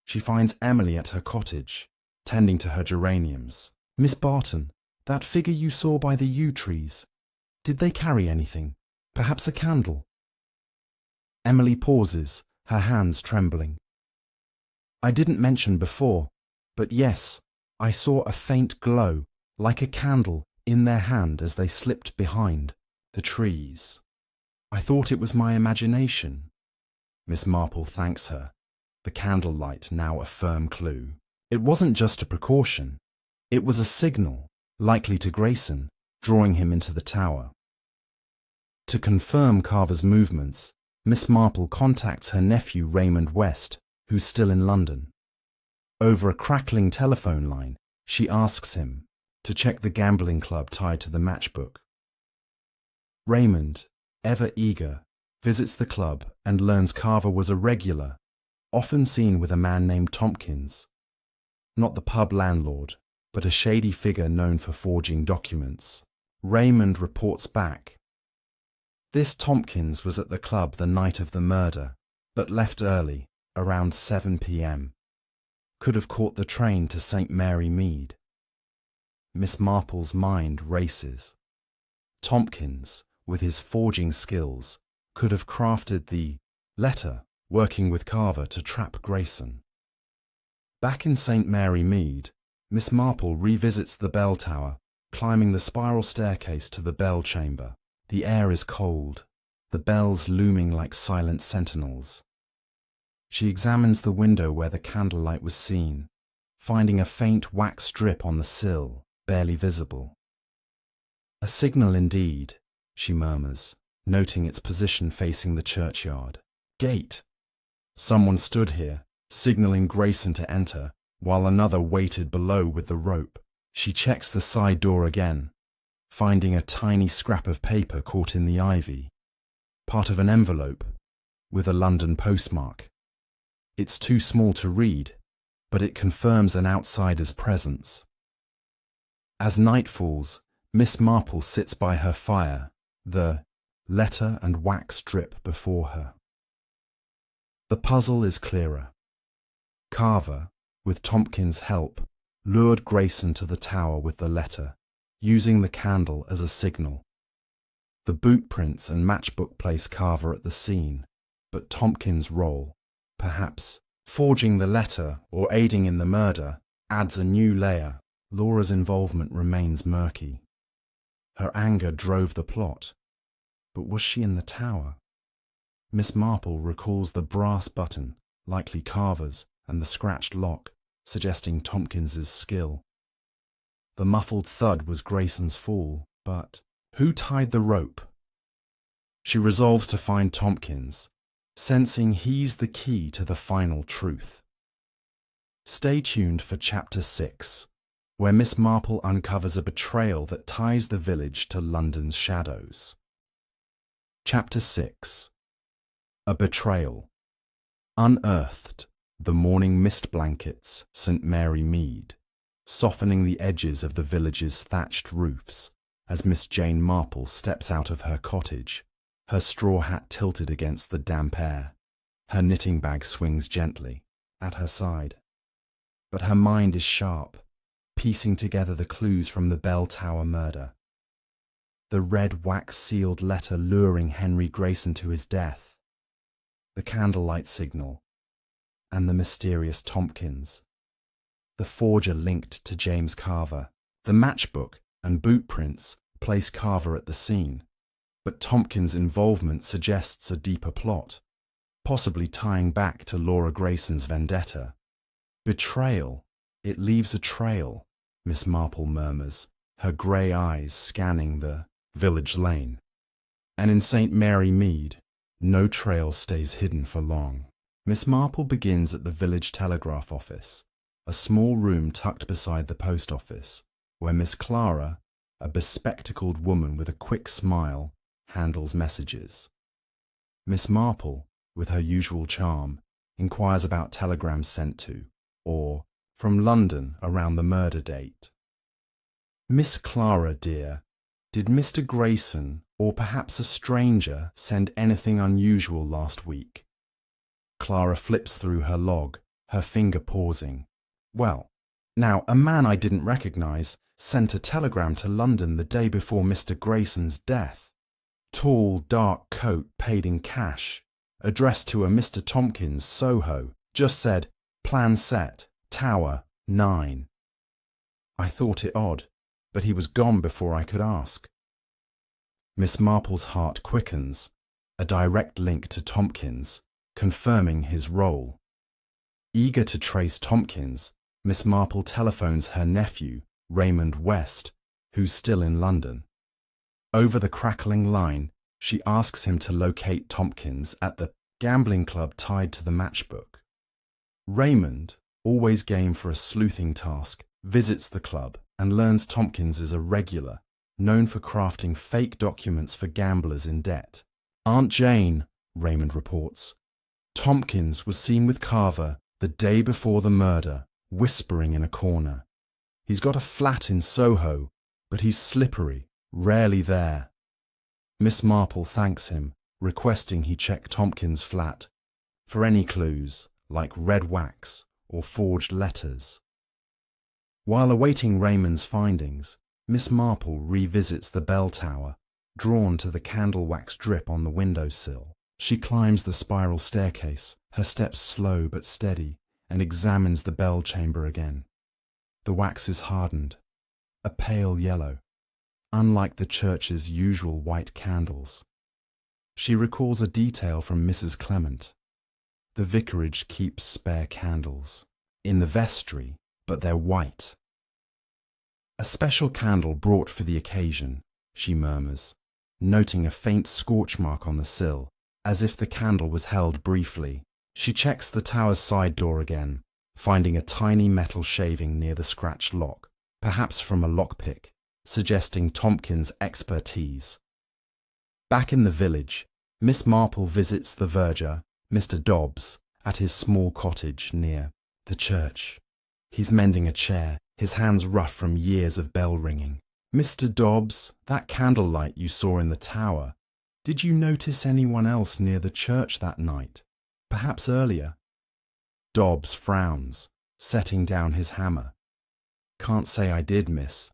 Speaker 1: She finds Emily at her cottage, tending to her geraniums. "Miss Barton, that figure you saw by the yew trees, did they carry anything? Perhaps a candle?" Emily pauses, her hands trembling. "I didn't mention before, but yes, I saw a faint glow, like a candle, in their hand as they slipped behind the trees. I thought it was my imagination." Miss Marple thanks her, the candlelight now a firm clue. It wasn't just a precaution. It was a signal, likely to Grayson, drawing him into the tower. To confirm Carver's movements, Miss Marple contacts her nephew Raymond West, who's still in London. Over a crackling telephone line, she asks him to check the gambling club tied to the matchbook. Raymond, ever eager, visits the club and learns Carver was a regular, often seen with a man named Tompkins. Not the pub landlord, but a shady figure known for forging documents. Raymond reports back. This Tompkins was at the club the night of the murder, but left early, around 7 p.m. Could have caught the train to St. Mary Mead. Miss Marple's mind races. Tompkins, with his forging skills, could have crafted the letter working with Carver to trap Grayson. Back in St. Mary Mead, Miss Marple revisits the bell tower, climbing the spiral staircase to the bell chamber. The air is cold, the bells looming like silent sentinels. She examines the window where the candlelight was seen, finding a faint wax strip on the sill, barely visible. A signal indeed, she murmurs, noting its position facing the churchyard. Gate! Someone stood here, signaling Grayson to enter, while another waited below with the rope. She checks the side door again, finding a tiny scrap of paper caught in the ivy, part of an envelope, with a London postmark. It's too small to read, but it confirms an outsider's presence. As night falls, Miss Marple sits by her fire, the letter and wax strip before her. The puzzle is clearer. Carver, with Tompkins' help, lured Grayson to the tower with the letter, using the candle as a signal. The boot prints and matchbook place Carver at the scene, but Tompkins' role, perhaps forging the letter or aiding in the murder, adds a new layer. Laura's involvement remains murky. Her anger drove the plot, but was she in the tower? Miss Marple recalls the brass button, likely Carver's, and the scratched lock, suggesting Tompkins's skill. The muffled thud was Grayson's fall, but who tied the rope? She resolves to find Tompkins, sensing he's the key to the final truth. Stay tuned for Chapter 6, where Miss Marple uncovers a betrayal that ties the village to London's shadows. Chapter 6. A Betrayal. Unearthed, the morning mist blankets St. Mary Mead, softening the edges of the village's thatched roofs as Miss Jane Marple steps out of her cottage, her straw hat tilted against the damp air. Her knitting bag swings gently at her side. But her mind is sharp, piecing together the clues from the bell tower murder. The red wax-sealed letter luring Henry Grayson to his death, the candlelight signal, and the mysterious Tompkins, the forger linked to James Carver. The matchbook and boot prints place Carver at the scene, but Tompkins' involvement suggests a deeper plot, possibly tying back to Laura Grayson's vendetta. Betrayal. It leaves a trail, Miss Marple murmurs, her grey eyes scanning the village lane. And in St. Mary Mead, no trail stays hidden for long. Miss Marple begins at the village telegraph office, a small room tucked beside the post office, where Miss Clara, a bespectacled woman with a quick smile, handles messages. Miss Marple, with her usual charm, inquires about telegrams sent to, or from London around the murder date. Miss Clara, dear, did Mr. Grayson, or perhaps a stranger, send anything unusual last week? Clara flips through her log, her finger pausing. Well, now, a man I didn't recognise sent a telegram to London the day before Mr. Grayson's death. Tall, dark coat paid in cash, addressed to a Mr. Tompkins, Soho, just said, plan set, tower, 9. I thought it odd, but he was gone before I could ask. Miss Marple's heart quickens, a direct link to Tompkins, confirming his role. Eager to trace Tompkins, Miss Marple telephones her nephew, Raymond West, who's still in London. Over the crackling line, she asks him to locate Tompkins at the gambling club tied to the matchbook. Raymond, always game for a sleuthing task, visits the club and learns Tompkins is a regular, known for crafting fake documents for gamblers in debt. Aunt Jane, Raymond reports, Tompkins was seen with Carver the day before the murder, whispering in a corner. He's got a flat in Soho, but he's slippery, rarely there. Miss Marple thanks him, requesting he check Tompkins' flat for any clues, like red wax or forged letters. While awaiting Raymond's findings, Miss Marple revisits the bell tower, drawn to the candle wax drip on the windowsill. She climbs the spiral staircase, her steps slow but steady, and examines the bell chamber again. The wax is hardened, a pale yellow, unlike the church's usual white candles. She recalls a detail from Mrs. Clement. The vicarage keeps spare candles in the vestry, but they're white. A special candle brought for the occasion, she murmurs, noting a faint scorch mark on the sill, as if the candle was held briefly. She checks the tower's side door again, finding a tiny metal shaving near the scratched lock, perhaps from a lockpick, suggesting Tompkins' expertise. Back in the village, Miss Marple visits the verger, Mr. Dobbs, at his small cottage near the church. He's mending a chair, his hands rough from years of bell ringing. Mr. Dobbs, that candlelight you saw in the tower, did you notice anyone else near the church that night? Perhaps earlier? Dobbs frowns, setting down his hammer. Can't say I did, miss,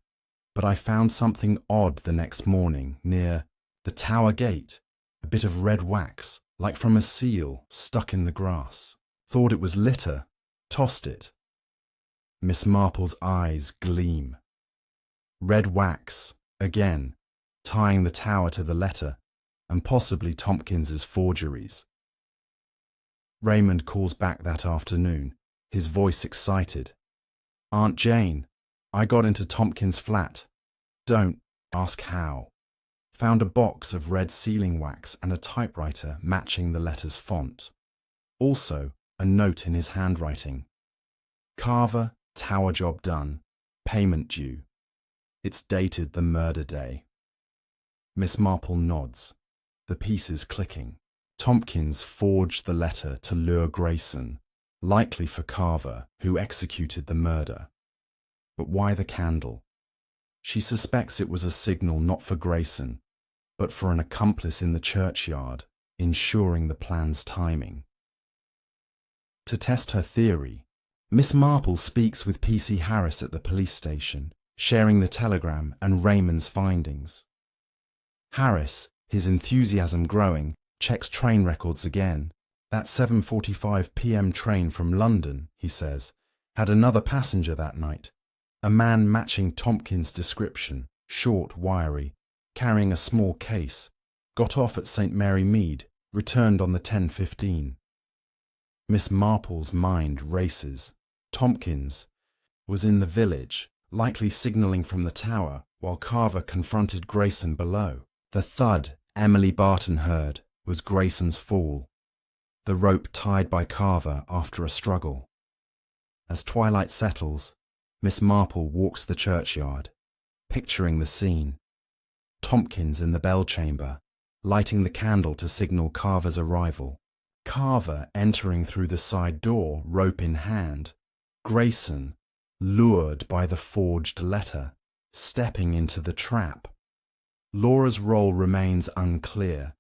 Speaker 1: but I found something odd the next morning near the tower gate, a bit of red wax, like from a seal, stuck in the grass. Thought it was litter, tossed it. Miss Marple's eyes gleam. Red wax, again, tying the tower to the letter, and possibly Tompkins's forgeries. Raymond calls back that afternoon, his voice excited. Aunt Jane, I got into Tompkins' flat. Don't ask how. Found a box of red sealing wax and a typewriter matching the letter's font. Also, a note in his handwriting. Carver, tower job done, payment due. It's dated the murder day. Miss Marple nods, the pieces clicking. Tompkins forged the letter to lure Grayson, likely for Carver, who executed the murder. But why the candle? She suspects it was a signal not for Grayson, but for an accomplice in the churchyard, ensuring the plan's timing. To test her theory, Miss Marple speaks with P.C. Harris at the police station, sharing the telegram and Raymond's findings. Harris, his enthusiasm growing, checks train records again. That 7:45 p.m. train from London, he says, had another passenger that night, a man matching Tompkins' description, short, wiry, carrying a small case, got off at St. Mary Mead, returned on the 10:15. Miss Marple's mind races. Tompkins was in the village, likely signalling from the tower, while Carver confronted Grayson below. The thud Emily Barton heard was Grayson's fall, the rope tied by Carver after a struggle. As twilight settles, Miss Marple walks the churchyard, picturing the scene. Tompkins in the bell chamber, lighting the candle to signal Carver's arrival. Carver entering through the side door, rope in hand. Grayson, lured by the forged letter, stepping into the trap. Laura's role remains unclear.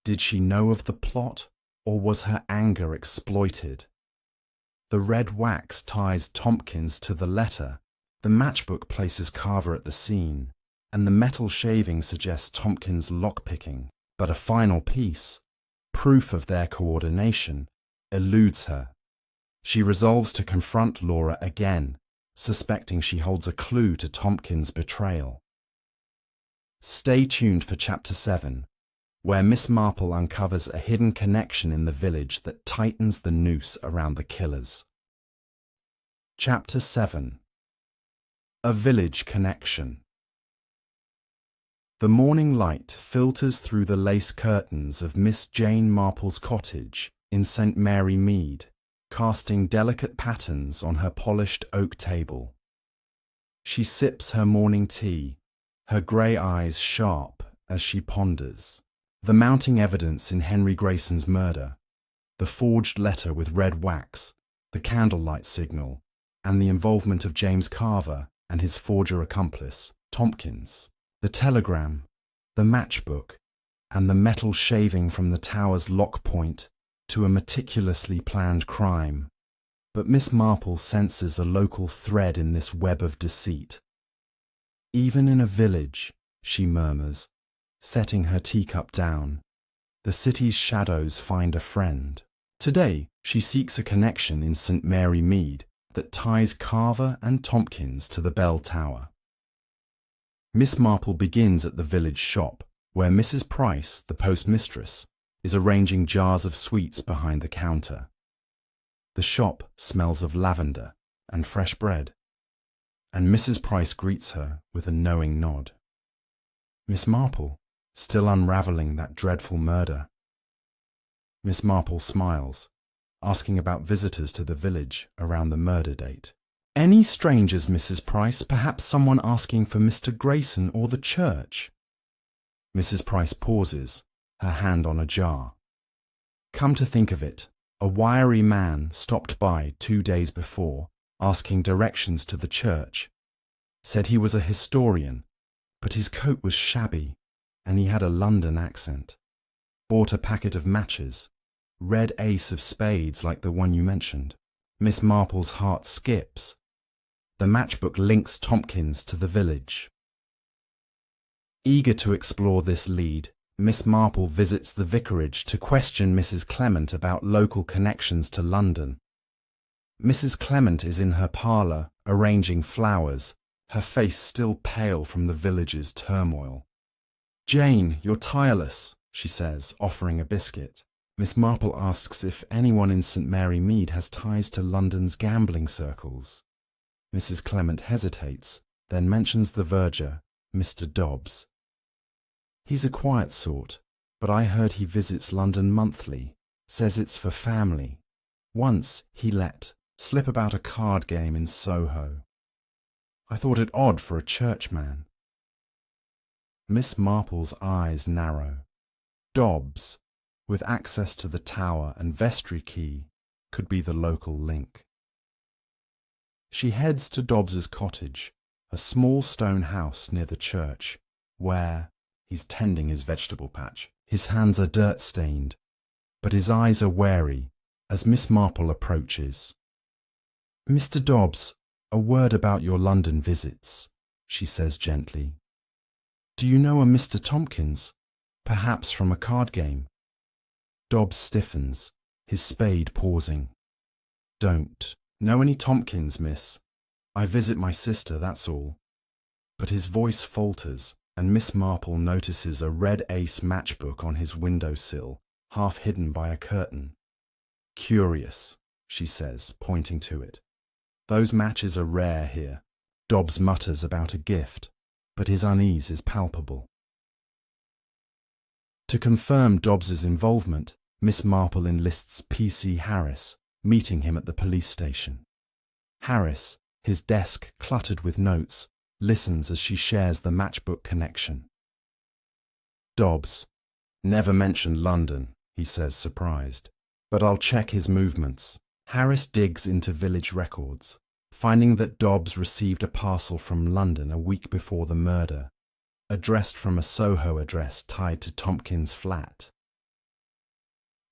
Speaker 1: Did she know of the plot, or was her anger exploited? The red wax ties Tompkins to the letter. The matchbook places Carver at the scene, and the metal shaving suggests Tompkins' lockpicking. But a final piece, proof of their coordination, eludes her. She resolves to confront Laura again, suspecting she holds a clue to Tompkins' betrayal. Stay tuned for Chapter 7, where Miss Marple uncovers a hidden connection in the village that tightens the noose around the killers. Chapter 7. A Village Connection. The morning light filters through the lace curtains of Miss Jane Marple's cottage in St. Mary Mead, casting delicate patterns on her polished oak table. She sips her morning tea, her grey eyes sharp as she ponders the mounting evidence in Henry Grayson's murder, the forged letter with red wax, the candlelight signal, and the involvement of James Carver and his forger accomplice, Tompkins, the telegram, the matchbook, and the metal shaving from the tower's lock point to a meticulously planned crime. But Miss Marple senses a local thread in this web of deceit. Even in a village, she murmurs, setting her teacup down, the city's shadows find a friend. Today, she seeks a connection in St. Mary Mead that ties Carver and Tompkins to the bell tower. Miss Marple begins at the village shop, where Mrs. Price, the postmistress, is arranging jars of sweets behind the counter. The shop smells of lavender and fresh bread, and Mrs. Price greets her with a knowing nod. Miss Marple, still unravelling that dreadful murder. Miss Marple smiles, asking about visitors to the village around the murder date. Any strangers, Mrs. Price? Perhaps someone asking for Mr. Grayson or the church? Mrs. Price pauses, her hand on a jar. Come to think of it, a wiry man stopped by 2 days before, asking directions to the church. Said he was a historian, but his coat was shabby, and he had a London accent. Bought a packet of matches, red ace of spades like the one you mentioned. Miss Marple's heart skips. The matchbook links Tompkins to the village. Eager to explore this lead, Miss Marple visits the vicarage to question Mrs. Clement about local connections to London. Mrs. Clement is in her parlour, arranging flowers, her face still pale from the village's turmoil. "Jane, you're tireless," she says, offering a biscuit. Miss Marple asks if anyone in St. Mary Mead has ties to London's gambling circles. Mrs. Clement hesitates, then mentions the verger, Mr. Dobbs. "He's a quiet sort, but I heard he visits London monthly, says it's for family. Once he let slip about a card game in Soho. I thought it odd for a churchman." Miss Marple's eyes narrow. Dobbs, with access to the tower and vestry key, could be the local link. She heads to Dobbs's cottage, a small stone house near the church, where he's tending his vegetable patch. His hands are dirt-stained, but his eyes are wary as Miss Marple approaches. "Mr. Dobbs, a word about your London visits," she says gently. "Do you know a Mr. Tompkins, perhaps from a card game?" Dobbs stiffens, his spade pausing. "Don't know any Tompkins, miss. I visit my sister, that's all." But his voice falters, and Miss Marple notices a red ace matchbook on his windowsill, half hidden by a curtain. "Curious," she says, pointing to it. "Those matches are rare here." Dobbs mutters about a gift, but his unease is palpable. To confirm Dobbs's involvement, Miss Marple enlists P.C. Harris, meeting him at the police station. Harris, his desk cluttered with notes, listens as she shares the matchbook connection. "Dobbs, never mentioned London," he says, surprised, "but I'll check his movements." Harris digs into village records, finding that Dobbs received a parcel from London a week before the murder, addressed from a Soho address tied to Tompkins' flat.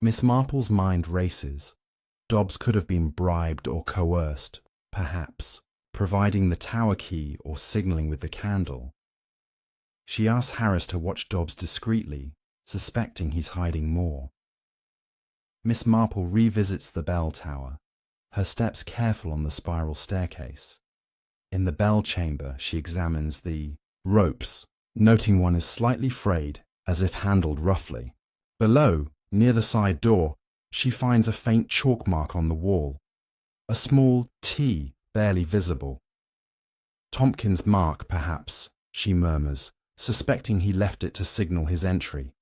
Speaker 1: Miss Marple's mind races. Dobbs could have been bribed or coerced, perhaps, providing the tower key or signalling with the candle. She asks Harris to watch Dobbs discreetly, suspecting he's hiding more. Miss Marple revisits the bell tower, her steps careful on the spiral staircase. In the bell chamber, she examines the ropes, noting one is slightly frayed, as if handled roughly. Below, near the side door, she finds a faint chalk mark on the wall, a small T barely visible. "Tompkins' mark, perhaps," she murmurs, suspecting he left it to signal his entry.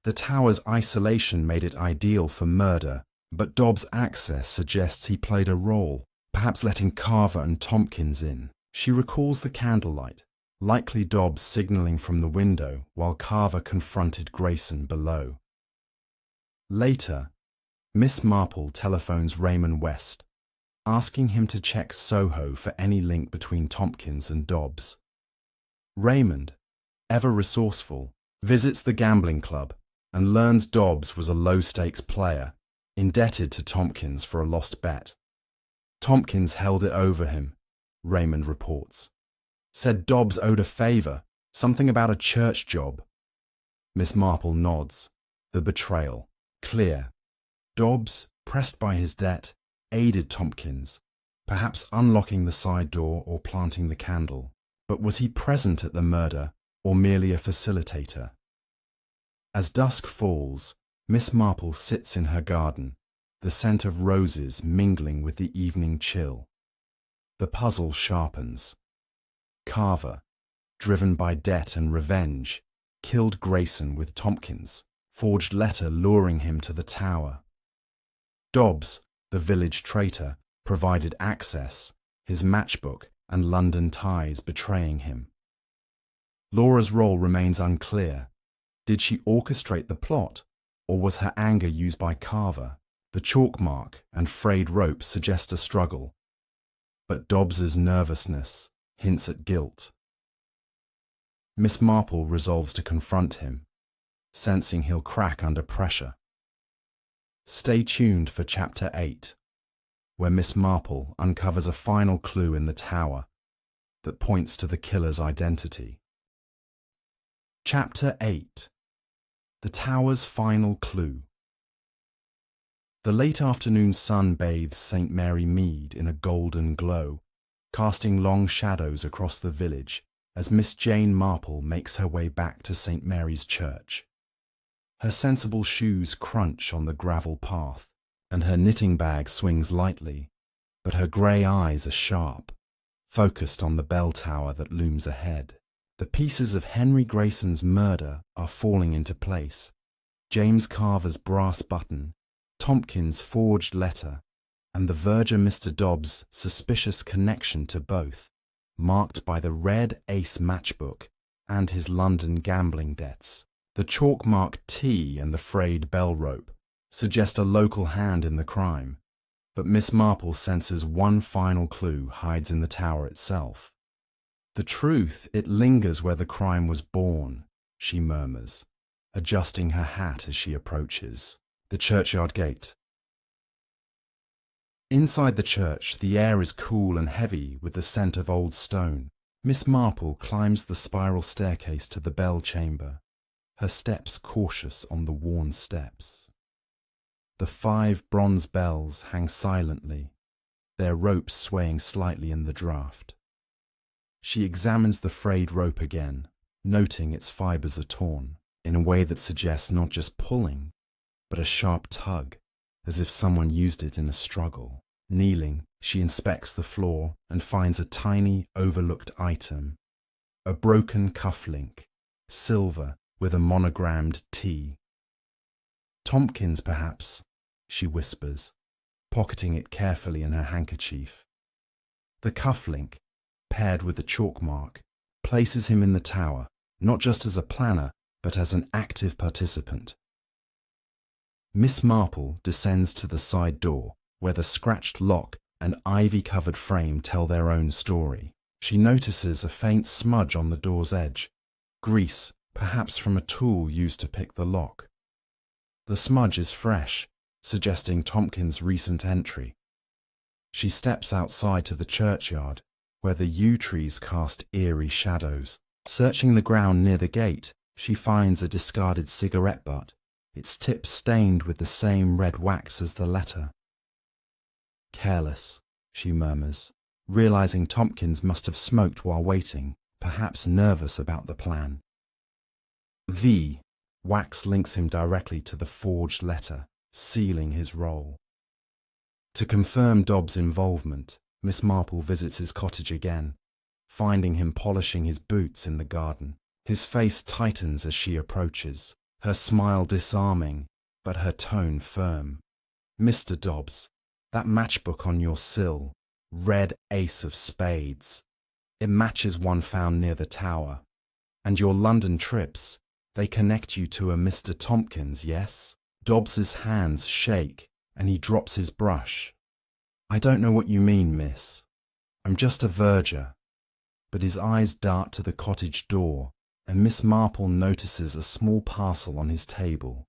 Speaker 1: The tower's isolation made it ideal for murder, But Dobbs' access suggests he played a role, perhaps letting Carver and Tompkins in. She recalls the candlelight, likely Dobbs signaling from the window while Carver confronted Grayson below. Later, Miss Marple telephones Raymond West, asking him to check Soho for any link between Tompkins and Dobbs. Raymond, ever resourceful, visits the gambling club and learns Dobbs was a low-stakes player, indebted to Tompkins for a lost bet. Tompkins held it over him, Raymond reports. Said Dobbs owed a favor, something about a church job. Miss Marple nods. The betrayal, clear. Dobbs, pressed by his debt, aided Tompkins, perhaps unlocking the side door or planting the candle. But was he present at the murder or merely a facilitator? As dusk falls, Miss Marple sits in her garden, the scent of roses mingling with the evening chill. The puzzle sharpens. Carver, driven by debt and revenge, killed Grayson with Tompkins' forged letter luring him to the tower. Dobbs, the village traitor, provided access, his matchbook and London ties betraying him. Laura's role remains unclear. Did she orchestrate the plot, or was her anger used by Carver? The chalk mark and frayed rope suggest a struggle, but Dobbs's nervousness hints at guilt. Miss Marple resolves to confront him, sensing he'll crack under pressure. Stay tuned for Chapter 8, where Miss Marple uncovers a final clue in the tower that points to the killer's identity. Chapter 8. The tower's final clue. The late afternoon sun bathes St. Mary Mead in a golden glow, casting long shadows across the village as Miss Jane Marple makes her way back to St. Mary's Church. Her sensible shoes crunch on the gravel path, and her knitting bag swings lightly, but her grey eyes are sharp, focused on the bell tower that looms ahead. The pieces of Henry Grayson's murder are falling into place. James Carver's brass button, Tompkins' forged letter, and the verger Mr. Dobbs' suspicious connection to both, marked by the red ace matchbook and his London gambling debts. The chalk-marked T and the frayed bell rope suggest a local hand in the crime, but Miss Marple senses one final clue hides in the tower itself. The truth, it lingers where the crime was born, she murmurs, adjusting her hat as she approaches the churchyard gate. Inside the church, the air is cool and heavy with the scent of old stone. Miss Marple climbs the spiral staircase to the bell chamber, her steps cautious on the worn steps. The 5 bronze bells hang silently, their ropes swaying slightly in the draught. She examines the frayed rope again, noting its fibers are torn, in a way that suggests not just pulling, but a sharp tug, as if someone used it in a struggle. Kneeling, she inspects the floor and finds a tiny, overlooked item. A broken cufflink, silver with a monogrammed T. Tompkins, perhaps, she whispers, pocketing it carefully in her handkerchief. The cufflink, paired with the chalk mark, places him in the tower, not just as a planner, but as an active participant. Miss Marple descends to the side door, where the scratched lock and ivy-covered frame tell their own story. She notices a faint smudge on the door's edge, grease, perhaps from a tool used to pick the lock. The smudge is fresh, suggesting Tompkins' recent entry. She steps outside to the churchyard, where the yew trees cast eerie shadows. Searching the ground near the gate, she finds a discarded cigarette butt, its tip stained with the same red wax as the letter. Careless, she murmurs, realizing Tompkins must have smoked while waiting, perhaps nervous about the plan. Wax links him directly to the forged letter, sealing his role. To confirm Dobbs' involvement, Miss Marple visits his cottage again, finding him polishing his boots in the garden. His face tightens as she approaches, her smile disarming, but her tone firm. Mr. Dobbs, that matchbook on your sill, red ace of spades. It matches one found near the tower. And your London trips, they connect you to a Mr. Tompkins, yes? Dobbs's hands shake, and he drops his brush. I don't know what you mean, miss. I'm just a verger. But his eyes dart to the cottage door, and Miss Marple notices a small parcel on his table,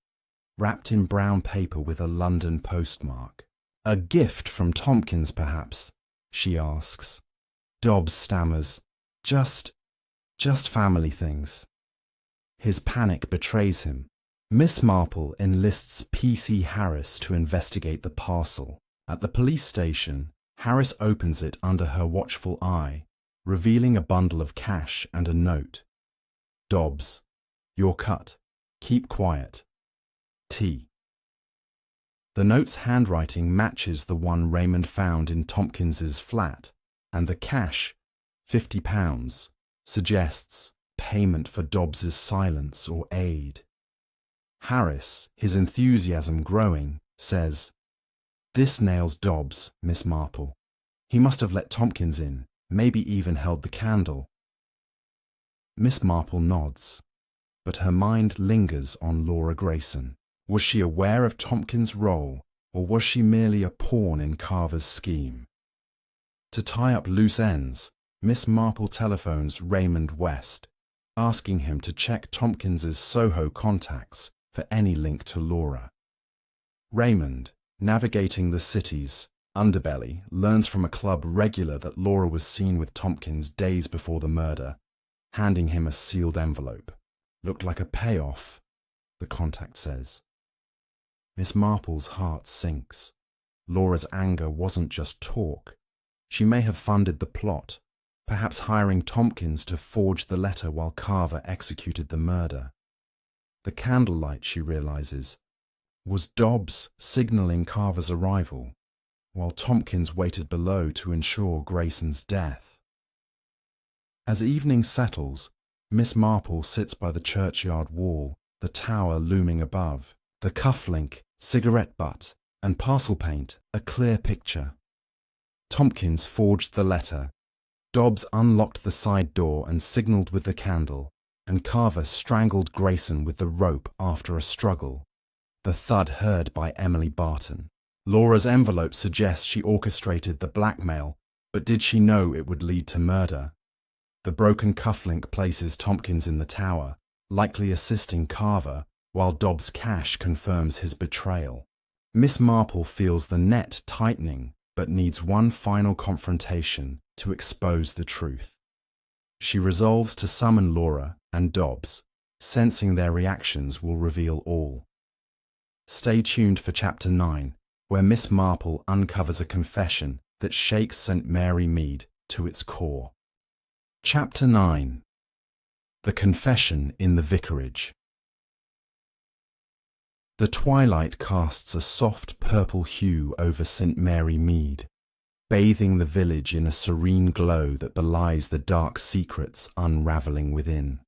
Speaker 1: wrapped in brown paper with a London postmark. A gift from Tompkins, perhaps, she asks. Dobbs stammers, just family things. His panic betrays him. Miss Marple enlists P.C. Harris to investigate the parcel. At the police station, Harris opens it under her watchful eye, revealing a bundle of cash and a note. Dobbs, you're cut. Keep quiet. T. The note's handwriting matches the one Raymond found in Tompkins's flat, and the cash, £50, suggests payment for Dobbs's silence or aid. Harris, his enthusiasm growing, says, "This nails Dobbs, Miss Marple. He must have let Tompkins in, maybe even held the candle." Miss Marple nods, but her mind lingers on Laura Grayson. Was she aware of Tompkins' role, or was she merely a pawn in Carver's scheme? To tie up loose ends, Miss Marple telephones Raymond West, asking him to check Tompkins's Soho contacts for any link to Laura. Raymond, navigating the city's underbelly, learns from a club regular that Laura was seen with Tompkins days before the murder, handing him a sealed envelope. Looked like a payoff, the contact says. Miss Marple's heart sinks. Laura's anger wasn't just talk. She may have funded the plot, perhaps hiring Tompkins to forge the letter while Carver executed the murder. The candlelight, she realizes, was Dobbs signalling Carver's arrival, while Tompkins waited below to ensure Grayson's death. As evening settles, Miss Marple sits by the churchyard wall, the tower looming above, the cufflink, cigarette butt, and parcel paint a clear picture. Tompkins forged the letter. Dobbs unlocked the side door and signalled with the candle, and Carver strangled Grayson with the rope after a struggle, the thud heard by Emily Barton. Laura's envelope suggests she orchestrated the blackmail, but did she know it would lead to murder? The broken cufflink places Tompkins in the tower, likely assisting Carver, while Dobbs' cash confirms his betrayal. Miss Marple feels the net tightening, but needs one final confrontation to expose the truth. She resolves to summon Laura and Dobbs, sensing their reactions will reveal all. Stay tuned for Chapter 9, where Miss Marple uncovers a confession that shakes St. Mary Mead to its core. Chapter 9. The Confession in the Vicarage. The twilight casts a soft purple hue over St. Mary Mead, bathing the village in a serene glow that belies the dark secrets unravelling within.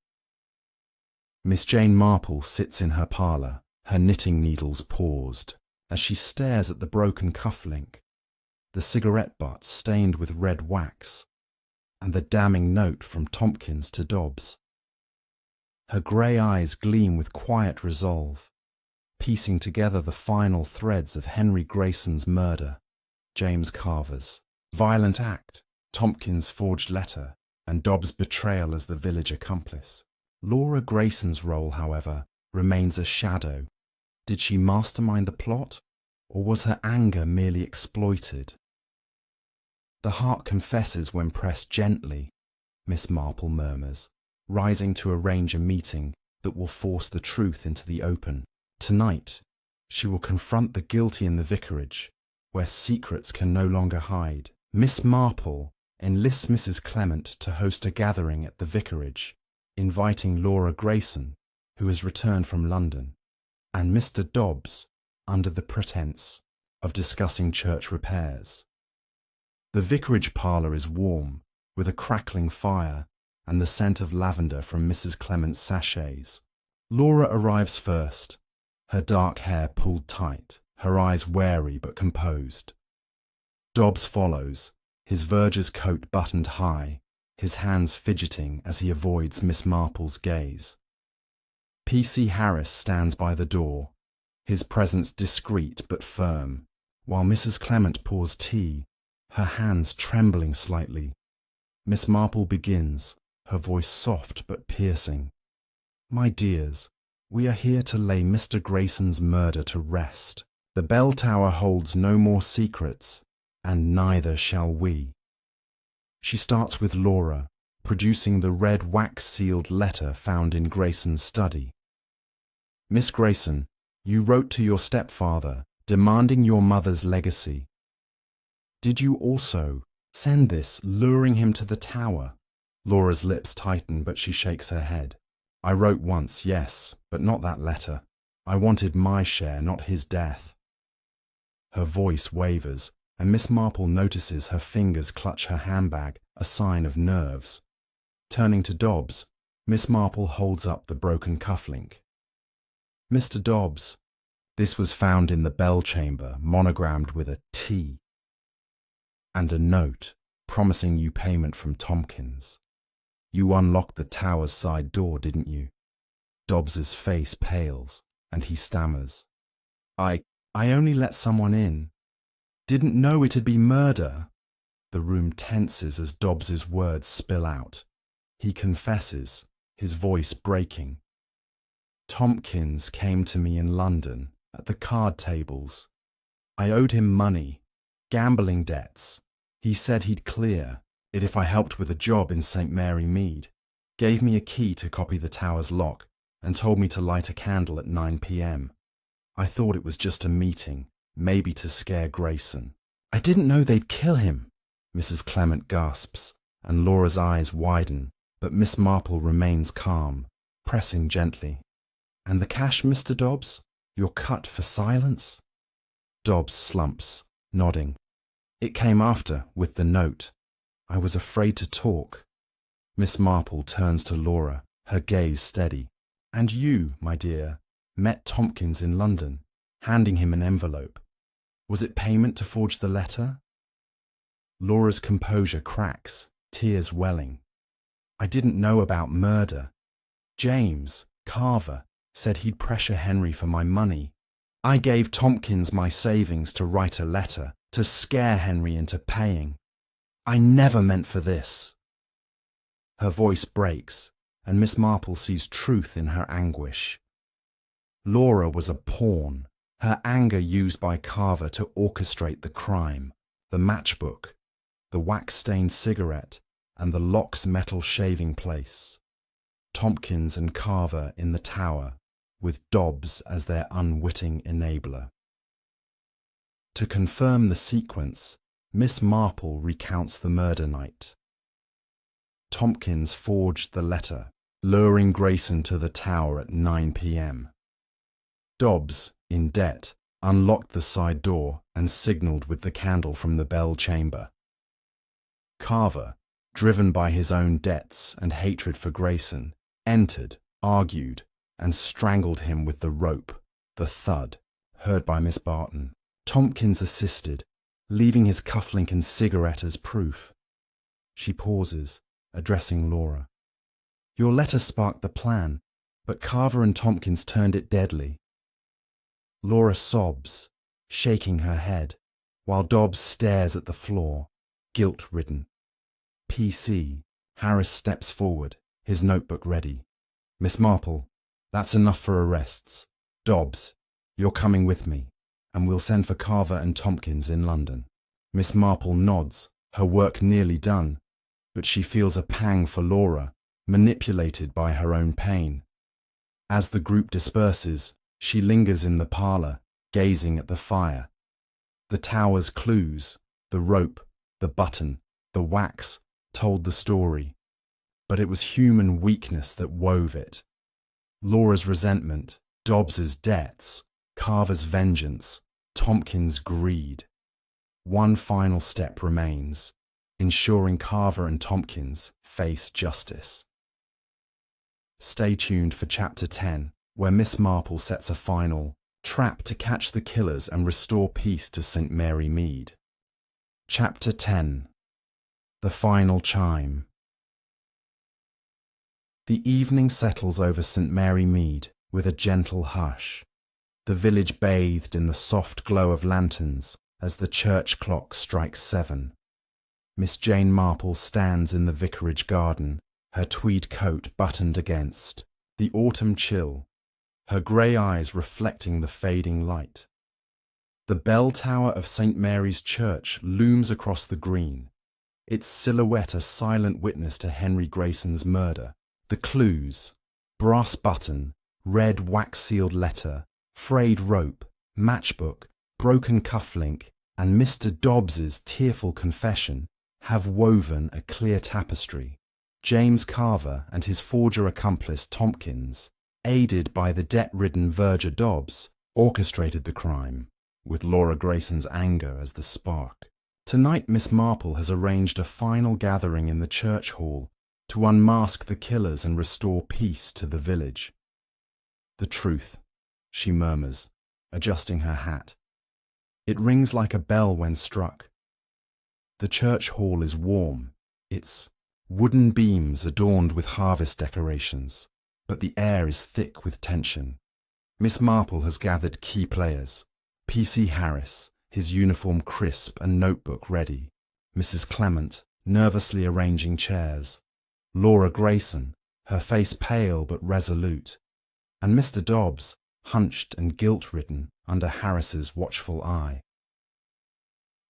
Speaker 1: Miss Jane Marple sits in her parlour, her knitting needles paused, as she stares at the broken cufflink, the cigarette butt stained with red wax, and the damning note from Tompkins to Dobbs. Her grey eyes gleam with quiet resolve, piecing together the final threads of Henry Grayson's murder, James Carver's violent act, Tompkins' forged letter, and Dobbs' betrayal as the village accomplice. Laura Grayson's role, however, remains a shadow. Did she mastermind the plot, or was her anger merely exploited? The heart confesses when pressed gently, Miss Marple murmurs, rising to arrange a meeting that will force the truth into the open. Tonight, she will confront the guilty in the vicarage, where secrets can no longer hide. Miss Marple enlists Mrs. Clement to host a gathering at the vicarage, inviting Laura Grayson, who has returned from London, and Mr. Dobbs, under the pretence of discussing church repairs. The vicarage parlour is warm, with a crackling fire and the scent of lavender from Mrs. Clement's sachets. Laura arrives first, her dark hair pulled tight, her eyes wary but composed. Dobbs follows, his verger's coat buttoned high, his hands fidgeting as he avoids Miss Marple's gaze. P.C. Harris stands by the door, his presence discreet but firm, while Mrs. Clement pours tea, her hands trembling slightly. Miss Marple begins, her voice soft but piercing. "My dears, we are here to lay Mr. Grayson's murder to rest. The bell tower holds no more secrets, and neither shall we." She starts with Laura, producing the red wax-sealed letter found in Grayson's study. "Miss Grayson, you wrote to your stepfather, demanding your mother's legacy. Did you also send this, luring him to the tower?" Laura's lips tighten, but she shakes her head. "I wrote once, yes, but not that letter. I wanted my share, not his death." Her voice wavers, and Miss Marple notices her fingers clutch her handbag, a sign of nerves. Turning to Dobbs, Miss Marple holds up the broken cufflink. "Mr. Dobbs, this was found in the bell chamber, monogrammed with a T, and a note promising you payment from Tompkins. You unlocked the tower's side door, didn't you?" Dobbs's face pales, and he stammers. I only let someone in. Didn't know it'd be murder." The room tenses as Dobbs's words spill out. He confesses, his voice breaking. "Tompkins came to me in London, at the card tables. I owed him money, gambling debts. He said he'd clear it if I helped with a job in St. Mary Mead, gave me a key to copy the tower's lock, and told me to light a candle at 9 p.m. I thought it was just a meeting, maybe to scare Grayson. I didn't know they'd kill him." Mrs. Clement gasps, and Laura's eyes widen, but Miss Marple remains calm, pressing gently. "And the cash, Mr. Dobbs? Your cut for silence?" Dobbs slumps, nodding. "It came after, with the note. I was afraid to talk." Miss Marple turns to Laura, her gaze steady. "And you, my dear, met Tompkins in London, handing him an envelope. Was it payment to forge the letter?" Laura's composure cracks, tears welling. "I didn't know about murder. James, Carver, said he'd pressure Henry for my money. I gave Tompkins my savings to write a letter, to scare Henry into paying. I never meant for this." Her voice breaks, and Miss Marple sees truth in her anguish. Laura was a pawn, her anger used by Carver to orchestrate the crime, the matchbook, the wax-stained cigarette, and the lock's metal shaving place. Tompkins and Carver in the tower, with Dobbs as their unwitting enabler. To confirm the sequence, Miss Marple recounts the murder night. Tompkins forged the letter, luring Grayson to the tower at 9 p.m. Dobbs, in debt, unlocked the side door and signalled with the candle from the bell chamber. Carver, driven by his own debts and hatred for Grayson, entered, argued, and strangled him with the rope, the thud, heard by Miss Barton. Tompkins assisted, leaving his cufflink and cigarette as proof. She pauses, addressing Laura. "Your letter sparked the plan, but Carver and Tompkins turned it deadly." Laura sobs, shaking her head, while Dobbs stares at the floor, guilt-ridden. P.C. Harris steps forward, his notebook ready. "Miss Marple, that's enough for arrests. Dobbs, you're coming with me, and we'll send for Carver and Tompkins in London." Miss Marple nods, her work nearly done, but she feels a pang for Laura, manipulated by her own pain. As the group disperses, she lingers in the parlour, gazing at the fire. The tower's clues, the rope, the button, the wax, told the story, but it was human weakness that wove it. Laura's resentment, Dobbs's debts, Carver's vengeance, Tompkins' greed. One final step remains, ensuring Carver and Tompkins face justice. Stay tuned for Chapter 10, where Miss Marple sets a final, Trap to catch the killers and restore peace to St. Mary Mead. Chapter 10. The Final Chime. The evening settles over St. Mary Mead with a gentle hush, the village bathed in the soft glow of lanterns as the church clock strikes 7. Miss Jane Marple stands in the vicarage garden, her tweed coat buttoned against the autumn chill, her grey eyes reflecting the fading light. The bell tower of St. Mary's Church looms across the green, its silhouette a silent witness to Henry Grayson's murder. The clues: brass button, red wax-sealed letter, frayed rope, matchbook, broken cufflink, and Mr. Dobbs's tearful confession have woven a clear tapestry. James Carver and his forger accomplice Tompkins, aided by the debt-ridden verger Dobbs, orchestrated the crime, with Laura Grayson's anger as the spark. Tonight Miss Marple has arranged a final gathering in the church hall to unmask the killers and restore peace to the village. "The truth," she murmurs, adjusting her hat. It rings like a bell when struck. The church hall is warm, its wooden beams adorned with harvest decorations, but the air is thick with tension. Miss Marple has gathered key players: P.C. Harris, his uniform crisp and notebook ready; Mrs. Clement, nervously arranging chairs; Laura Grayson, her face pale but resolute; and Mr. Dobbs, hunched and guilt-ridden under Harris's watchful eye.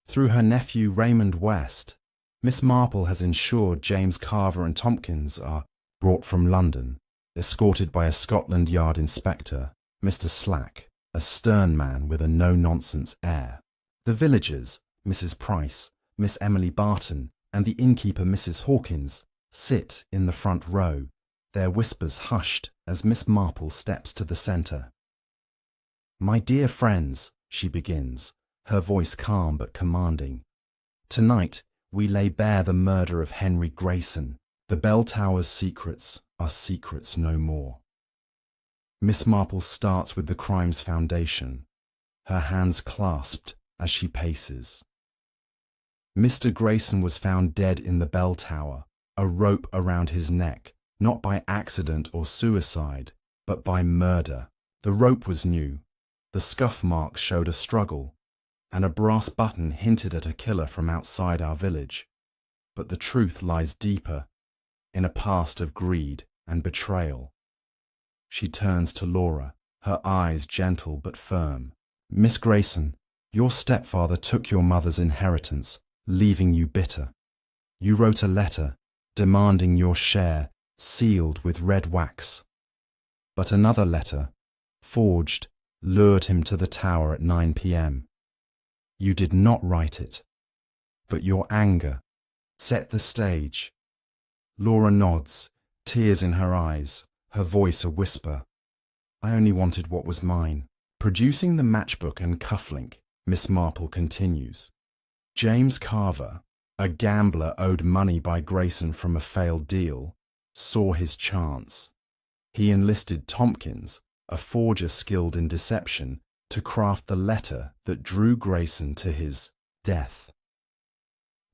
Speaker 1: Through her nephew Raymond West, Miss Marple has ensured James Carver and Tompkins are brought from London, escorted by a Scotland Yard inspector, Mr. Slack, a stern man with a no-nonsense air. The villagers, Mrs. Price, Miss Emily Barton, and the innkeeper Mrs. Hawkins, sit in the front row, their whispers hushed as Miss Marple steps to the centre. "My dear friends," she begins, her voice calm but commanding, "tonight we lay bare the murder of Henry Grayson. The bell tower's secrets are secrets no more." Miss Marple starts with the crime's foundation, her hands clasped as she paces. Mr. Grayson was found dead in the bell tower, a rope around his neck, not by accident or suicide, but by murder. The rope was new, the scuff marks showed a struggle, and a brass button hinted at a killer from outside our village. But the truth lies deeper, in a past of greed and betrayal. She turns to Laura, her eyes gentle but firm. "Miss Grayson, your stepfather took your mother's inheritance, leaving you bitter. You wrote a letter, demanding your share, sealed with red wax. But another letter, forged, lured him to the tower at 9 p.m. You did not write it, but your anger set the stage." Laura nods, tears in her eyes, her voice a whisper. "I only wanted what was mine." Producing the matchbook and cufflink, Miss Marple continues. James Carver, a gambler owed money by Grayson from a failed deal, saw his chance. He enlisted Tompkins, a forger skilled in deception, to craft the letter that drew Grayson to his death.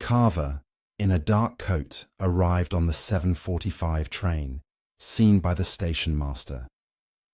Speaker 1: Carver, in a dark coat, arrived on the 7:45 train, seen by the station master.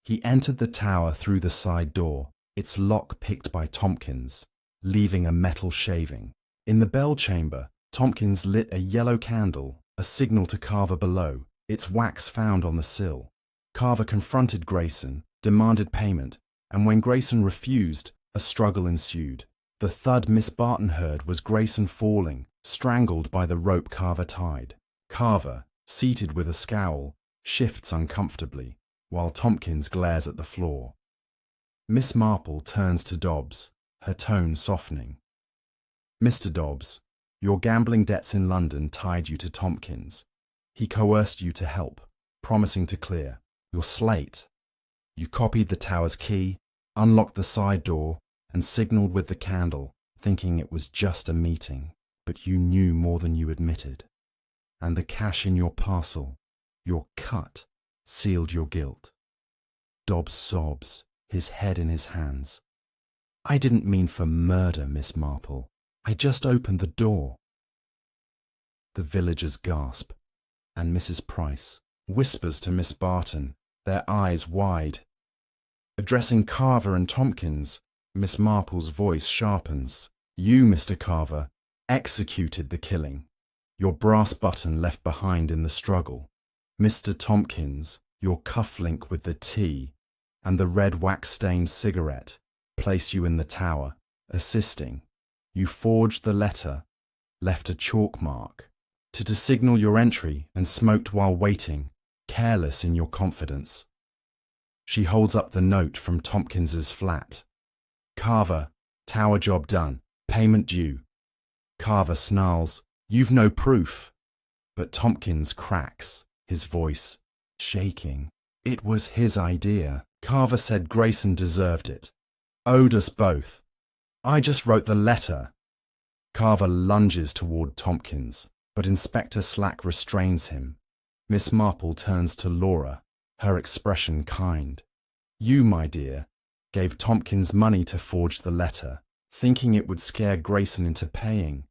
Speaker 1: He entered the tower through the side door, its lock picked by Tompkins, leaving a metal shaving. In the bell chamber, Tompkins lit a yellow candle, a signal to Carver below, its wax found on the sill. Carver confronted Grayson, demanded payment, and when Grayson refused, a struggle ensued. The thud Miss Barton heard was Grayson falling, strangled by the rope Carver tied. Carver, seated with a scowl, shifts uncomfortably, while Tompkins glares at the floor. Miss Marple turns to Dobbs, her tone softening. "Mr. Dobbs, your gambling debts in London tied you to Tompkins. He coerced you to help, promising to clear your slate. You copied the tower's key, unlocked the side door, and signalled with the candle, thinking it was just a meeting. But you knew more than you admitted. And the cash in your parcel, your cut, sealed your guilt." Dobbs sobs, his head in his hands. "I didn't mean for murder, Miss Marple. I just opened the door." The villagers gasp, and Mrs. Price whispers to Miss Barton, their eyes wide. Addressing Carver and Tompkins, Miss Marple's voice sharpens. "You, Mr. Carver, executed the killing. Your brass button left behind in the struggle. Mr. Tompkins, your cufflink with the tea and the red wax-stained cigarette place you in the tower, assisting. You forged the letter, left a chalk mark to signal your entry, and smoked while waiting, careless in your confidence." She holds up the note from Tompkins's flat. "Carver, tower job done, payment due." Carver snarls, "You've no proof." But Tompkins cracks, his voice shaking. "It was his idea. Carver said Grayson deserved it. Owed us both. I just wrote the letter." Carver lunges toward Tompkins, but Inspector Slack restrains him. Miss Marple turns to Laura, her expression kind. "You, my dear, gave Tompkins money to forge the letter, thinking it would scare Grayson into paying.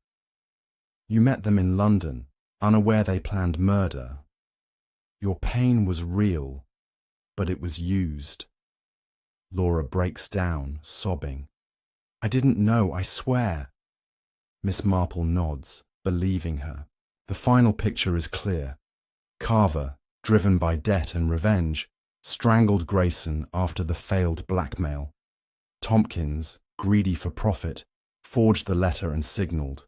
Speaker 1: You met them in London, unaware they planned murder. Your pain was real, but it was used." Laura breaks down, sobbing. "I didn't know, I swear." Miss Marple nods, believing her. The final picture is clear. Carver, driven by debt and revenge, strangled Grayson after the failed blackmail. Tompkins, greedy for profit, forged the letter and signaled.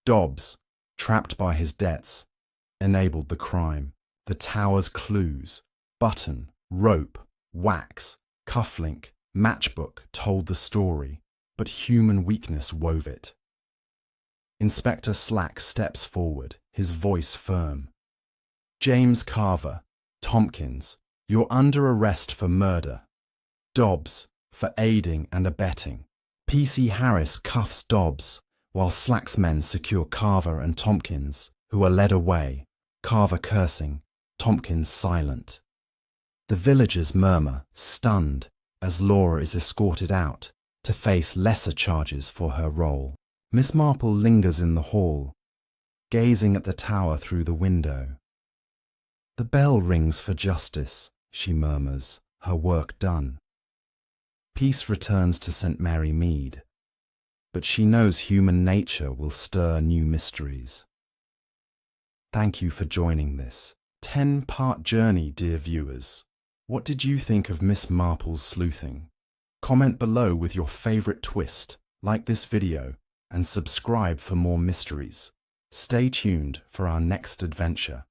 Speaker 1: Dobbs, trapped by his debts, enabled the crime. The tower's clues, button, rope, wax, cufflink, matchbook told the story, but human weakness wove it. Inspector Slack steps forward, his voice firm. "James Carver, Tompkins, you're under arrest for murder. Dobbs, for aiding and abetting." P.C. Harris cuffs Dobbs, while Slack's men secure Carver and Tompkins, who are led away, Carver cursing, Tompkins silent. The villagers murmur, stunned, as Laura is escorted out to face lesser charges for her role. Miss Marple lingers in the hall, gazing at the tower through the window. "The bell rings for justice," she murmurs, her work done. Peace returns to St. Mary Mead, but she knows human nature will stir new mysteries. Thank you for joining this 10-part journey, dear viewers. What did you think of Miss Marple's sleuthing? Comment below with your favourite twist, like this video, and subscribe for more mysteries. Stay tuned for our next adventure.